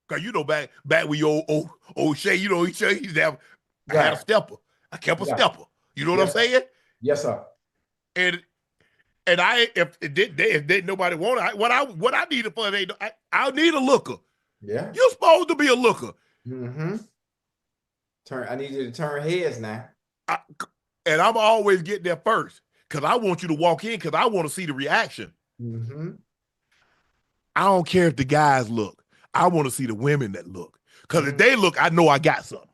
Cause you know back with your old Shay, you know, he's have I had a stepper. I kept a stepper. You know what I'm saying? Yes, sir. And if they nobody want it, what I need it for, I'll need a looker. Yeah. You're supposed to be a looker. Mm-hmm. I need you to turn heads now. And I'm always getting there first. Cause I want you to walk in because I want to see the reaction. Mm-hmm. I don't care if the guys look. I want to see the women that look. Because if they look, I know I got something.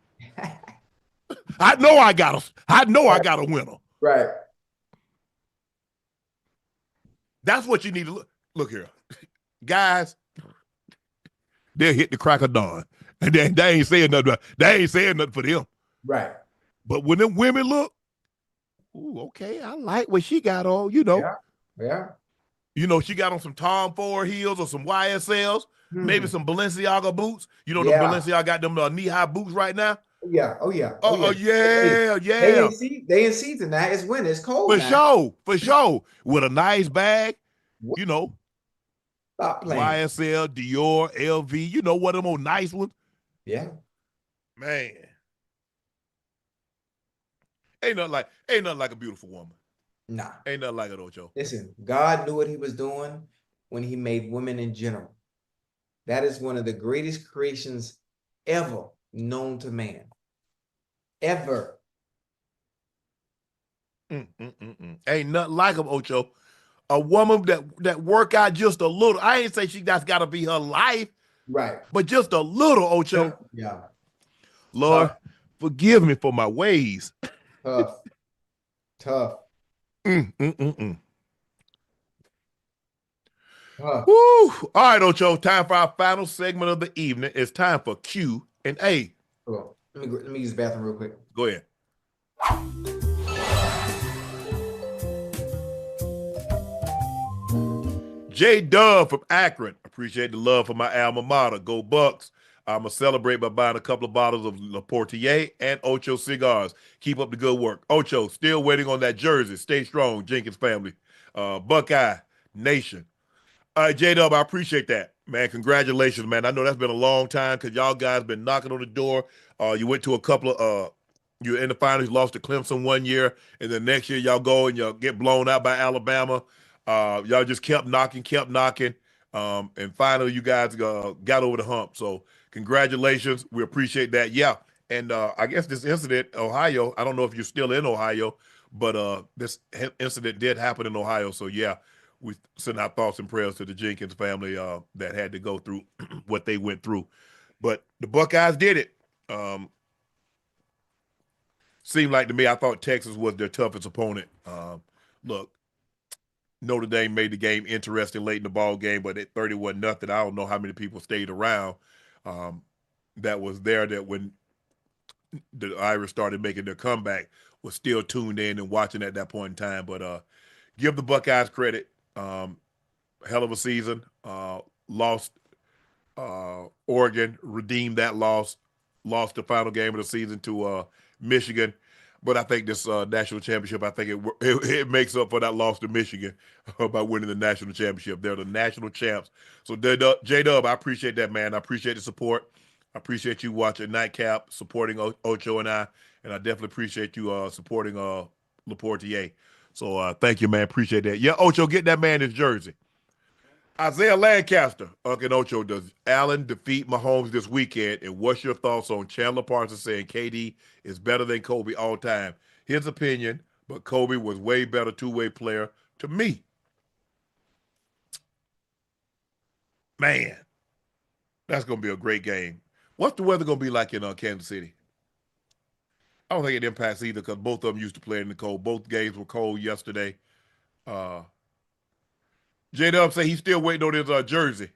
I know I got a winner. Right. That's what you need to look. Look here. Guys, they'll hit the crack of dawn. And they ain't saying nothing. They ain't saying nothing for them. Right. But when them women look, ooh, okay, I like what she got on, you know. Yeah. Yeah. You know, she got on some Tom Ford heels or some YSLs, maybe some Balenciaga boots. You know, the Balenciaga got them knee-high boots right now. Yeah. Oh, yeah. Oh, yeah. They in season now. It's winter. It's cold now. For sure. With a nice bag, you know. Stop playing. YSL, Dior, LV, you know what them old nice ones. Yeah. Man. Ain't nothing like a beautiful woman. Nah. Ain't nothing like it, Ocho. Listen, God knew what he was doing when he made women in general. That is one of the greatest creations ever known to man. Ever. Ain't nothing like them, Ocho. A woman that work out just a little. I ain't say that's got to be her life. Right. But just a little, Ocho. Yeah. Lord, forgive me for my ways. Tough. Woo. Tough. All right, Ocho. Time for our final segment of the evening. It's time for Q and A. Hold on. Let me use the bathroom real quick. Go ahead. J Dub from Akron. Appreciate the love for my alma mater. Go Bucks. I'm going to celebrate by buying a couple of bottles of Le Portier and Ocho cigars. Keep up the good work. Ocho, still waiting on that jersey. Stay strong, Jenkins family. Buckeye Nation. All right, J-Dub, I appreciate that. Man, congratulations, man. I know that's been a long time because y'all guys been knocking on the door. You went to a couple of You're in the finals, you lost to Clemson one year, and then next year y'all go and y'all get blown out by Alabama. Y'all just kept knocking. And finally you guys got over the hump. So congratulations. We appreciate that. Yeah. And I guess this incident, Ohio, I don't know if you're still in Ohio, but this incident did happen in Ohio. So yeah, we send our thoughts and prayers to the Jenkins family that had to go through what they went through. But the Buckeyes did it. Seemed like to me, I thought Texas was their toughest opponent. Look, Notre Dame made the game interesting late in the ball game, but at 31-0, I don't know how many people stayed around that was there that when the Irish started making their comeback was still tuned in and watching at that point in time. But give the Buckeyes credit. Hell of a season. Lost Oregon, redeemed that loss. Lost the final game of the season to Michigan. But I think this national championship, I think it makes up for that loss to Michigan by winning the national championship. They're the national champs. So, J-Dub, I appreciate that, man. I appreciate the support. I appreciate you watching Nightcap, supporting Ocho and I definitely appreciate you supporting Laportier. So, thank you, man. Appreciate that. Yeah, Ocho, get that man his jersey. Isaiah Lancaster, Unc Ocho, does Allen defeat Mahomes this weekend? And what's your thoughts on Chandler Parsons saying KD is better than Kobe all time? His opinion, but Kobe was way better two-way player to me. Man, that's going to be a great game. What's the weather going to be like in Kansas City? I don't think it impacts either because both of them used to play in the cold. Both games were cold yesterday. J-Dub say he's still waiting on his jersey.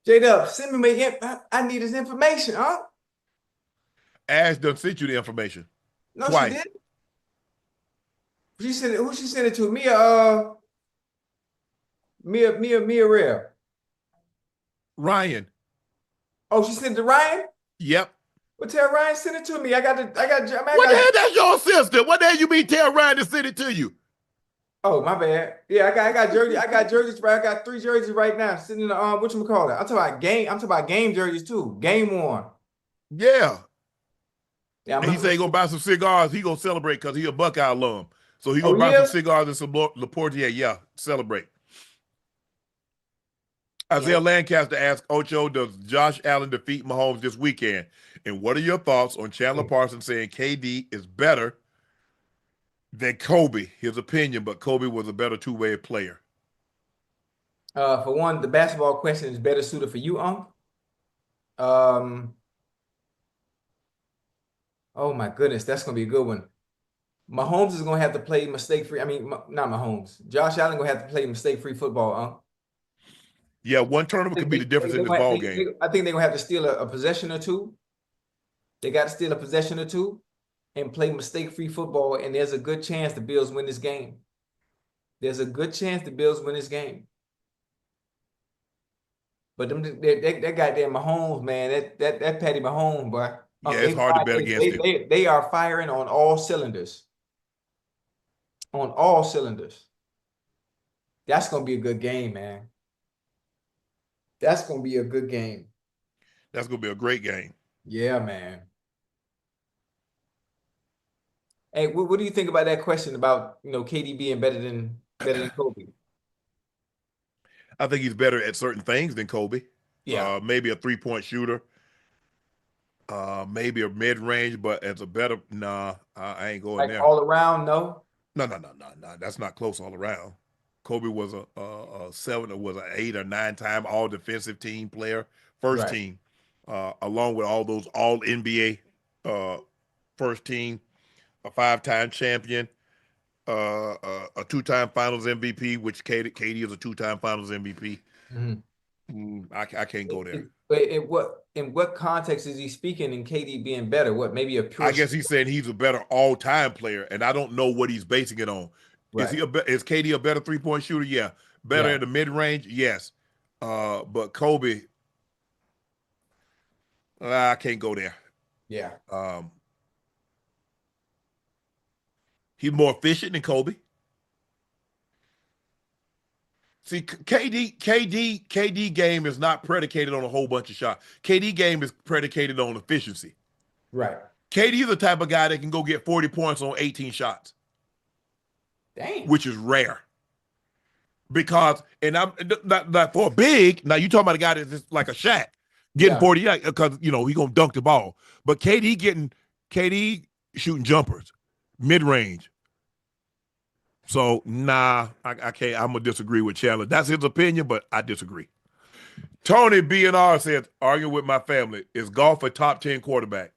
J-Dub, send me I need his information, huh? Ash done sent you the information. No, twice. She didn't. She sent it. Who she sent it to? Mia Rare. Ryan. Oh, she sent it to Ryan? Yep. Well, tell Ryan send it to me. What the hell? That's your sister. What the hell you mean tell Ryan to send it to you? Oh, my bad. Yeah, I got jerseys. I got jerseys. I got 3 jerseys right now sitting in the whatchamacallit. I'm talking about game jerseys too. Game worn. Yeah. Yeah. And he said he gonna buy some cigars. He gonna celebrate because he a Buckeye alum. So he gonna buy some cigars and some Laportier. Yeah, celebrate. Isaiah Lancaster asked Ocho, does Josh Allen defeat Mahomes this weekend? And what are your thoughts on Chandler Parsons saying KD is better than Kobe? His opinion, but Kobe was a better two-way player. For one, the basketball question is better suited for you, Unc. Oh my goodness, that's gonna be a good one. Mahomes is gonna have to play mistake-free. I mean, not Mahomes. Josh Allen gonna have to play mistake-free football, Unc. Yeah, one turnover could be the difference in this ball game. I think they're gonna have to steal a possession or two. They got to steal a possession or two and play mistake-free football, and there's a good chance the Bills win this game. There's a good chance the Bills win this game. But that goddamn Mahomes, man, that Patty Mahomes, boy. Yeah, it's hard to bet against him. They are firing on all cylinders. On all cylinders. That's gonna be a good game, man. That's gonna be a good game. That's gonna be a great game. Yeah, man. Hey, what do you think about that question about KD being better than Kobe? I think he's better at certain things than Kobe. Yeah, maybe a 3-point shooter, maybe a mid-range, but as a better, I ain't going like there. All around, no. No. That's not close all around. Kobe was a 7 or was an 8 or 9 time all defensive team player, first team, along with all those all NBA first team, a 5-time champion, a 2-time Finals MVP, which KD is a 2-time Finals MVP. I can't go there. But in what context is he speaking in KD being better? What, maybe a pure? I guess he's saying he's a better all-time player, and I don't know what he's basing it on. Right. Is KD a better 3-point shooter? Yeah. Better at the mid-range? Yes. But Kobe, I can't go there. Yeah. He's more efficient than Kobe. See, KD game is not predicated on a whole bunch of shots. KD game is predicated on efficiency. Right. KD's the type of guy that can go get 40 points on 18 shots. Dang. Which is rare. Because, and I'm not for a big, now you talking about a guy that's just like a Shaq, getting 40, because, he going to dunk the ball. But KD shooting jumpers, mid-range. So, nah, I can't, I'm going to disagree with Chandler. That's his opinion, but I disagree. Tony B&R says, arguing with my family, is golf a top 10 quarterback?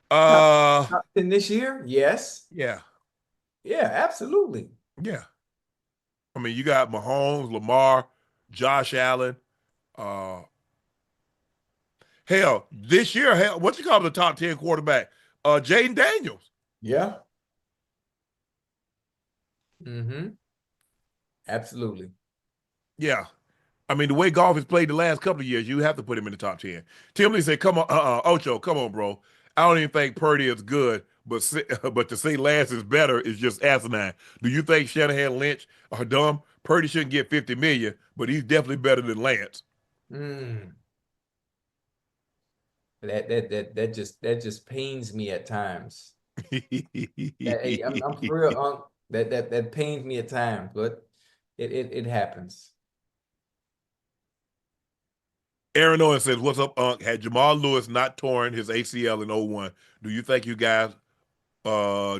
Top 10 this year? Yes. Yeah. Yeah, absolutely. Yeah. I mean, you got Mahomes, Lamar, Josh Allen. Hell, this year, what you call the top 10 quarterback? Jaden Daniels. Yeah. Mm-hmm. Absolutely. Yeah. I mean, the way golf has played the last couple of years, you have to put him in the top 10. Tim Lee said, come on, Ocho, come on, bro. I don't even think Purdy is good, but to say Lance is better is just asinine. Do you think Shanahan, Lynch are dumb? Purdy shouldn't get $50 million, but he's definitely better than Lance. That just pains me at times. Hey, I'm for real, Unc. That pains me at times, but it happens. Aaron Owen says, "What's up, Unc? Had Jamal Lewis not torn his ACL in 01, do you think you guys go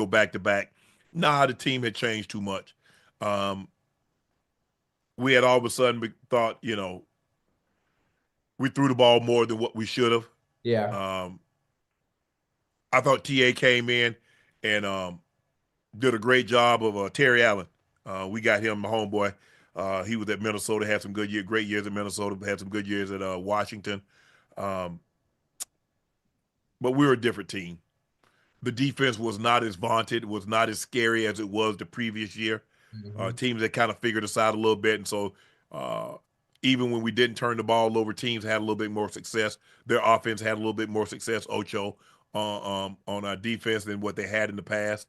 back to back?" Nah, the team had changed too much. We had all of a sudden thought, we threw the ball more than what we should have. Yeah. I thought TA came in and did a great job of Terry Allen. We got him, my homeboy. He was at Minnesota, had some great years at Minnesota, had some good years at Washington. But we were a different team. The defense was not as vaunted, was not as scary as it was the previous year. Teams that kind of figured us out a little bit. And so even when we didn't turn the ball over, teams had a little bit more success. Their offense had a little bit more success, Ocho, on our defense than what they had in the past.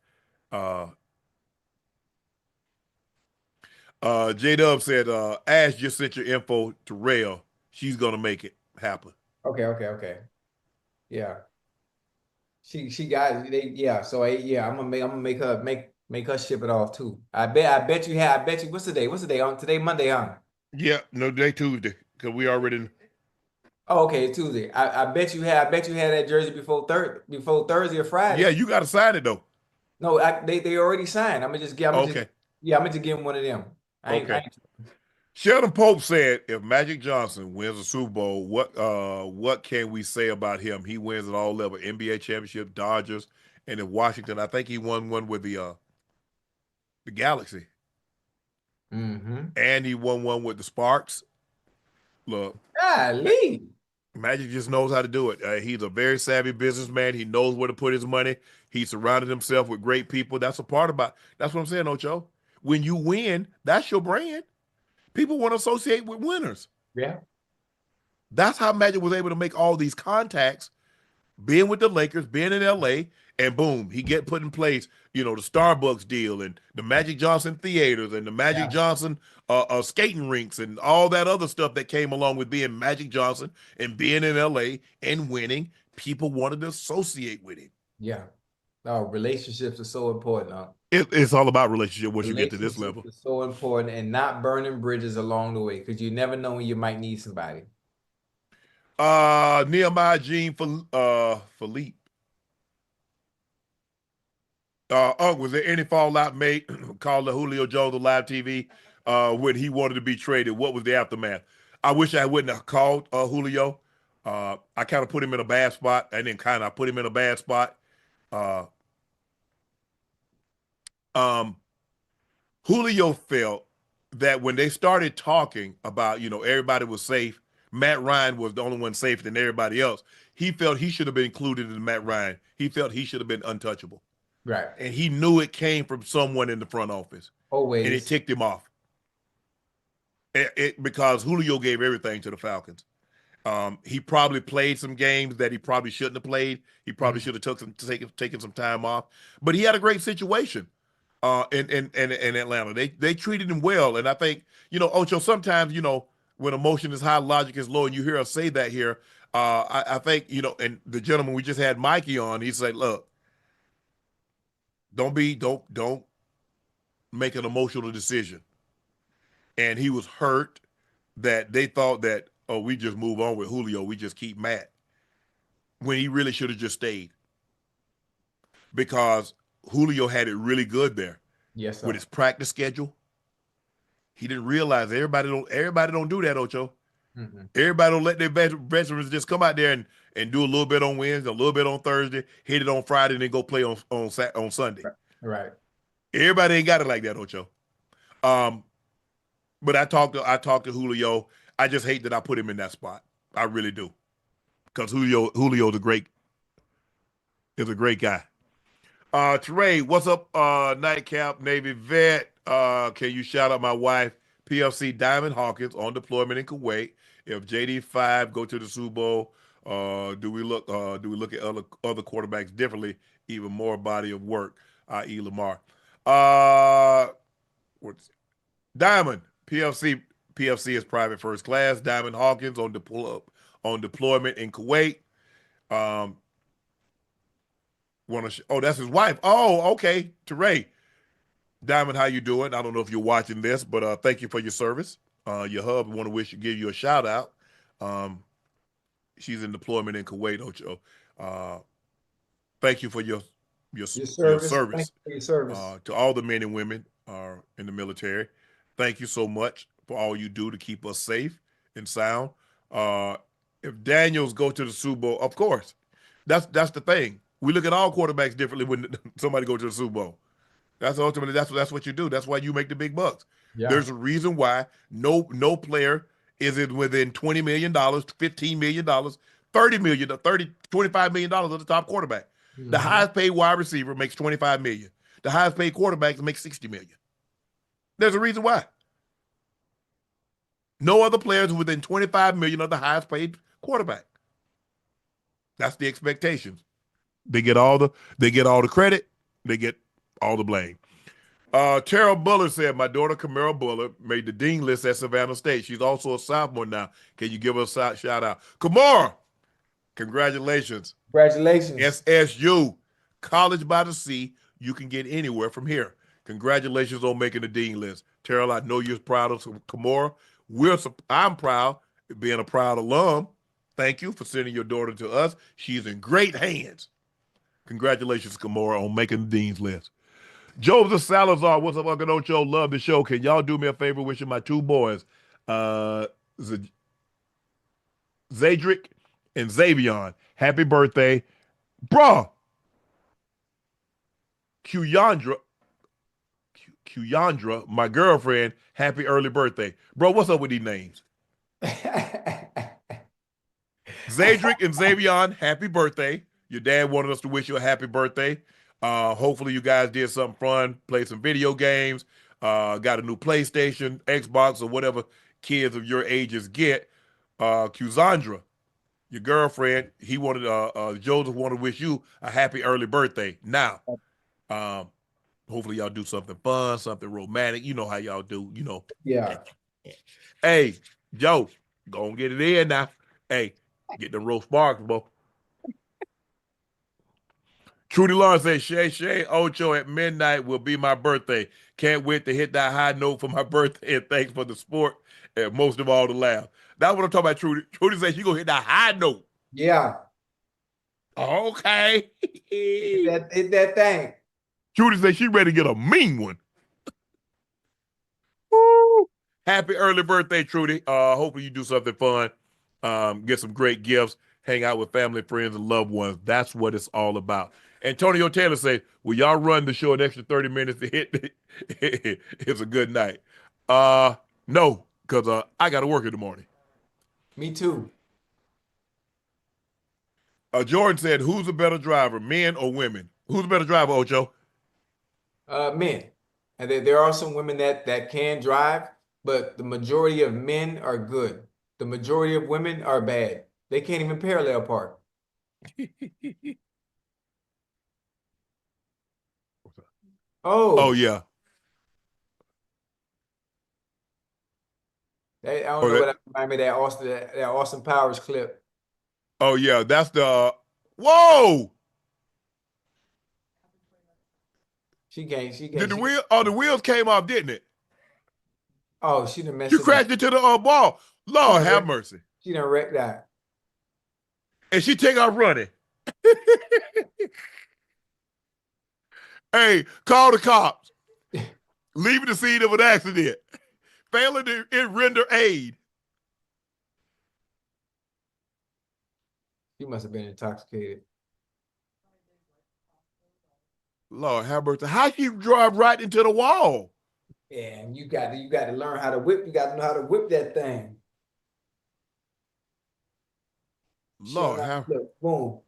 J-Dub said, Ash just sent your info to Rail. She's going to make it happen. Okay. Yeah. She got yeah. So yeah, I'm gonna make her ship it off too. I bet you what's the day? On today Monday, huh? Yeah, no, day Tuesday, because we already. Oh, okay, Tuesday. I bet you had that jersey before Thursday or Friday. Yeah, you got to sign it though. No, they already signed. I'm gonna just give them one of them. Okay. Sheldon Pope said, if Magic Johnson wins the Super Bowl, what can we say about him? He wins at all levels, NBA championship, Dodgers, and in Washington, I think he won one with the Galaxy. And he won one with the Sparks. Look, golly. Magic just knows how to do it. He's a very savvy businessman. He knows where to put his money. He surrounded himself with great people. That's what I'm saying, Ocho. When you win, that's your brand. People want to associate with winners. Yeah. That's how Magic was able to make all these contacts, being with the Lakers, being in LA, and boom, he get put in place, the Starbucks deal and the Magic Johnson theaters and the Magic Johnson skating rinks and all that other stuff that came along with being Magic Johnson and being in LA and winning. People wanted to associate with him. Yeah. Oh, relationships are so important, huh? It's all about relationship once you get to this level. It's so important, and not burning bridges along the way, because you never know when you might need somebody. Nehemiah Jean Philippe. Was there any fallout made called the Julio Jones on live TV when he wanted to be traded? What was the aftermath? I wish I wouldn't have called Julio. I kind of put him in a bad spot. I put him in a bad spot. Julio felt that when they started talking about, everybody was safe, Matt Ryan was the only one safer than everybody else. He felt he should have been included in Matt Ryan. He felt he should have been untouchable. Right. And he knew it came from someone in the front office. Always. And it ticked him off. Because Julio gave everything to the Falcons. He probably played some games that he probably shouldn't have played. He probably should have taken some time off. But he had a great situation in Atlanta. They treated him well. And I think, Ocho, sometimes, when emotion is high, logic is low, and you hear us say that here, I think, and the gentleman we just had Mikey on, he said, look, don't make an emotional decision. And he was hurt that they thought that, oh, we just move on with Julio. We just keep Matt. When he really should have just stayed. Because Julio had it really good there. Yes, sir. With his practice schedule. He didn't realize everybody don't do that, Ocho. Mm-hmm. Everybody don't let their veterans just come out there and do a little bit on Wednesday, a little bit on Thursday, hit it on Friday, and then go play on Sunday. Right. Everybody ain't got it like that, Ocho. But I talked to Julio. I just hate that I put him in that spot. I really do. Because Julio's is a great guy. Trey, what's up? Nightcap, Navy vet. Can you shout out my wife, PFC Diamond Hawkins, on deployment in Kuwait? If JD5 go to the Super Bowl, do we look at other quarterbacks differently? Even more body of work, i.e. Lamar. What's Diamond PFC is private first class. Diamond Hawkins on deployment in Kuwait. That's his wife. Oh, okay. Teray. Diamond, how you doing? I don't know if you're watching this, but thank you for your service. Your hub want to give you a shout out. She's in deployment in Kuwait, Ocho. Thank you for your service. Thank you for your service. To all the men and women in the military. Thank you so much for all you do to keep us safe and sound. If Daniels go to the Super Bowl, of course, that's the thing. We look at all quarterbacks differently when somebody goes to the Super Bowl. That's ultimately that's what you do. That's why you make the big bucks. Yeah. There's a reason why no player is within $20 million, $15 million, $30 million, $25 million of the top quarterback. Mm-hmm. The highest paid wide receiver makes $25 million. The highest paid quarterback makes $60 million. There's a reason why. No other players within $25 million of the highest paid quarterback. That's the expectations. They get all the credit. They get all the blame. Terrell Buller said, my daughter Camara Buller made the dean list at Savannah State. She's also a sophomore now. Can you give us a shout out? Camara, congratulations. Congratulations. SSU, college by the sea. You can get anywhere from here. Congratulations on making the dean list. Terrell, I know you're proud of Camara. I'm proud of being a proud alum. Thank you for sending your daughter to us. She's in great hands. Congratulations, Camara, on making the dean's list. Joseph Salazar, what's up, Unc Ocho? Love the show. Can y'all do me a favor wishing my two boys, Zadric and Xavion, happy birthday. Bruh. Kuyandra, my girlfriend, happy early birthday. Bro, what's up with these names? Zadric and Xavion, happy birthday. Your dad wanted us to wish you a happy birthday. Hopefully you guys did something fun, played some video games, got a new PlayStation, Xbox, or whatever kids of your ages get. Kuzandra, your girlfriend, Joseph wanted to wish you a happy early birthday. Now, hopefully y'all do something fun, something romantic. You know how y'all do, Yeah. Hey, Joe, go and get it in now. Hey, get the roast sparks, bro. Trudy Lawrence says, Shay Ocho at midnight will be my birthday. Can't wait to hit that high note for my birthday, and thanks for the support and most of all the laugh. That's what I'm talking about, Trudy. Trudy says she's going to hit that high note. Yeah. Okay. Hit that thing. Trudy says she's ready to get a mean one. Woo. Happy early birthday, Trudy. Hopefully you do something fun. Get some great gifts. Hang out with family, friends, and loved ones. That's what it's all about. Antonio Taylor said, will y'all run the show an extra 30 minutes to hit? It's a good night. No, because I got to work in the morning. Me too. Jordan said, who's a better driver, men or women? Who's a better driver, Ocho? Men. And there are some women that can drive, but the majority of men are good. The majority of women are bad. They can't even parallel park. Oh yeah. I don't know what that reminded me of that Austin Powers clip. Oh yeah, that's the whoa. She can't. She Did can't. the She. wheel? Oh, the wheels came off, didn't it? Oh, she done messed She it up. crashed into the ball. She Lord done have wrecked. mercy. She done wrecked that. And she take off running. Hey, call the cops. Leaving the scene of an accident. Failing to render aid. She must have been intoxicated. Lord have mercy. How she drive right into the wall? Yeah, and you got to learn how to whip. You got to know how to whip that thing. She don't Lord know. have Look, boom.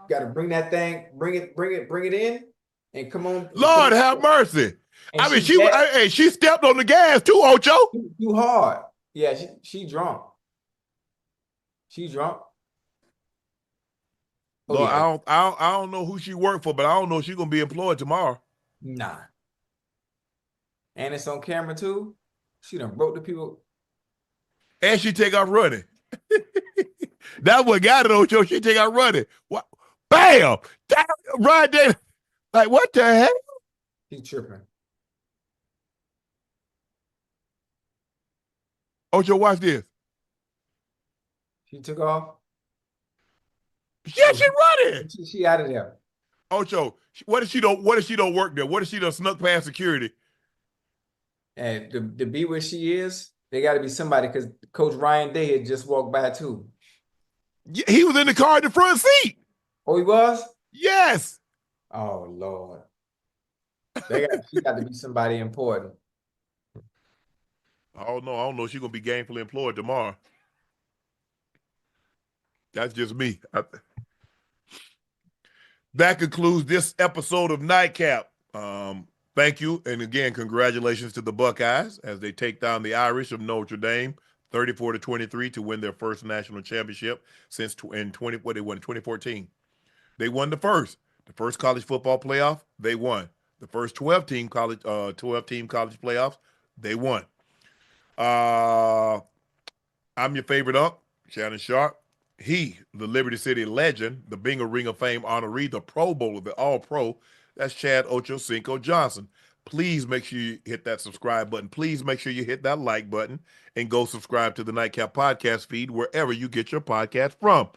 Got to bring that thing. Bring it in, and come on. And come Lord on. have mercy. And I mean, she dead she stepped on the gas too, Ocho. too hard. Yeah, she drunk. She drunk. Oh Lord, yeah, I don't know who she worked for, but I don't know if she's gonna be employed tomorrow. nah. And it's on camera too. She done broke the people. And she take off running. That's what got it, Ocho. She take off running. What? Bam! Right there. Like, what the heck? She tripping. Ocho, watch this. She took off. Yeah, Oh, she running. she out of there. Ocho, what if she don't work there? What if she done snuck past security? And to be where she is, they got to be somebody because Coach Ryan Day had just walked by too. Yeah, he was in the car in the front seat. Oh, he was? Yes. Oh Lord. She got to be somebody important. I don't know. She's gonna be gainfully employed tomorrow. That's just me. That concludes this episode of Nightcap. Thank you, and again, congratulations to the Buckeyes as they take down the Irish of Notre Dame, 34-23, to win their first national championship since in 2014. They won the first college football playoff. They won the first 12-team college playoffs. They won. I'm your favorite Unc, Shannon Sharpe. He, the Liberty City legend, the Bingo Ring of Fame honoree, the Pro Bowler, the All-Pro, that's Chad Ochocinco Johnson. Please make sure you hit that subscribe button. Please make sure you hit that like button and go subscribe to the Nightcap podcast feed wherever you get your podcast from.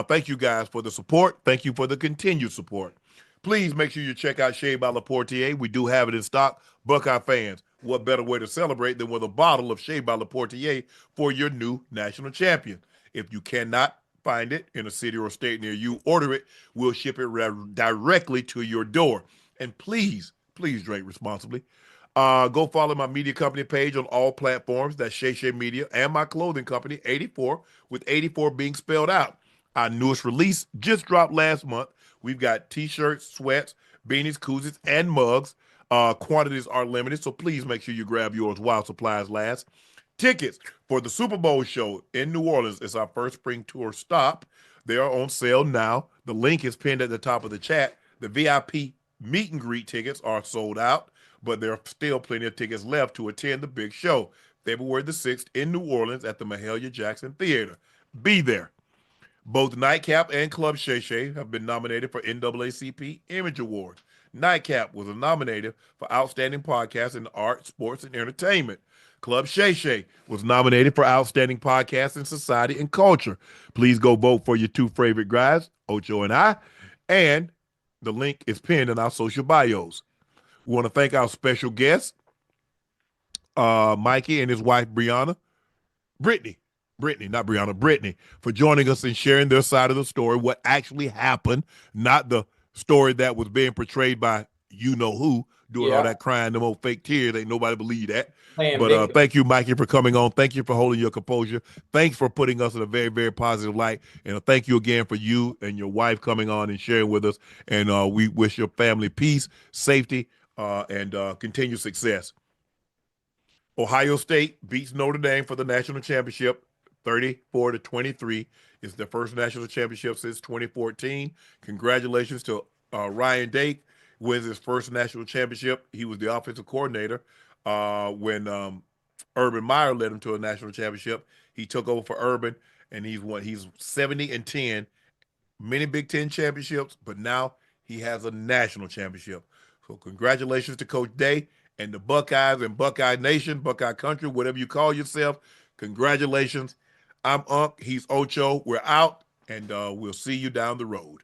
Thank you guys for the support. Thank you for the continued support. Please make sure you check out Shea by Laportier. We do have it in stock. Buckeye fans, what better way to celebrate than with a bottle of Shea by Laportier for your new national champion? If you cannot find it in a city or state near you, order it. We'll ship it directly to your door. And please drink responsibly. Go follow my media company page on all platforms. That's Shay Shay Media, and my clothing company, 84, with 84 being spelled out. Our newest release just dropped last month. We've got t-shirts, sweats, beanies, koozies, and mugs. Quantities are limited, so please make sure you grab yours while supplies last. Tickets for the Super Bowl show in New Orleans is our first spring tour stop. They are on sale now. The link is pinned at the top of the chat. The VIP meet and greet tickets are sold out, but there are still plenty of tickets left to attend the big show, February the 6th in New Orleans at the Mahalia Jackson Theater. Be there. Both Nightcap and Club Shay Shay have been nominated for NAACP Image Awards. Nightcap was nominated for Outstanding Podcast in Art, Sports, and Entertainment. Club Shay Shay was nominated for Outstanding Podcast in Society and Culture. Please go vote for your two favorite guys, Ocho and I, and the link is pinned in our social bios. We want to thank our special guest, Mikey and his wife, Brittany, not Brianna, Brittany, for joining us and sharing their side of the story, what actually happened, not the story that was being portrayed by you know who, doing all that crying, them old fake tears. Ain't nobody believe that. But thank you, Mikey, for coming on. Thank you for holding your composure. Thanks for putting us in a very, very positive light. And thank you again for you and your wife coming on and sharing with us. And we wish your family peace, safety, and continued success. Ohio State beats Notre Dame for the national championship, 34-23. It's their first national championship since 2014. Congratulations to Ryan Day, wins his first national championship. He was the offensive coordinator when Urban Meyer led him to a national championship. He took over for Urban, and he's 70-10, many Big Ten championships, but now he has a national championship. So congratulations to Coach Day and the Buckeyes and Buckeye Nation, Buckeye Country, whatever you call yourself. Congratulations. I'm Unc. He's Ocho. We're out, and we'll see you down the road.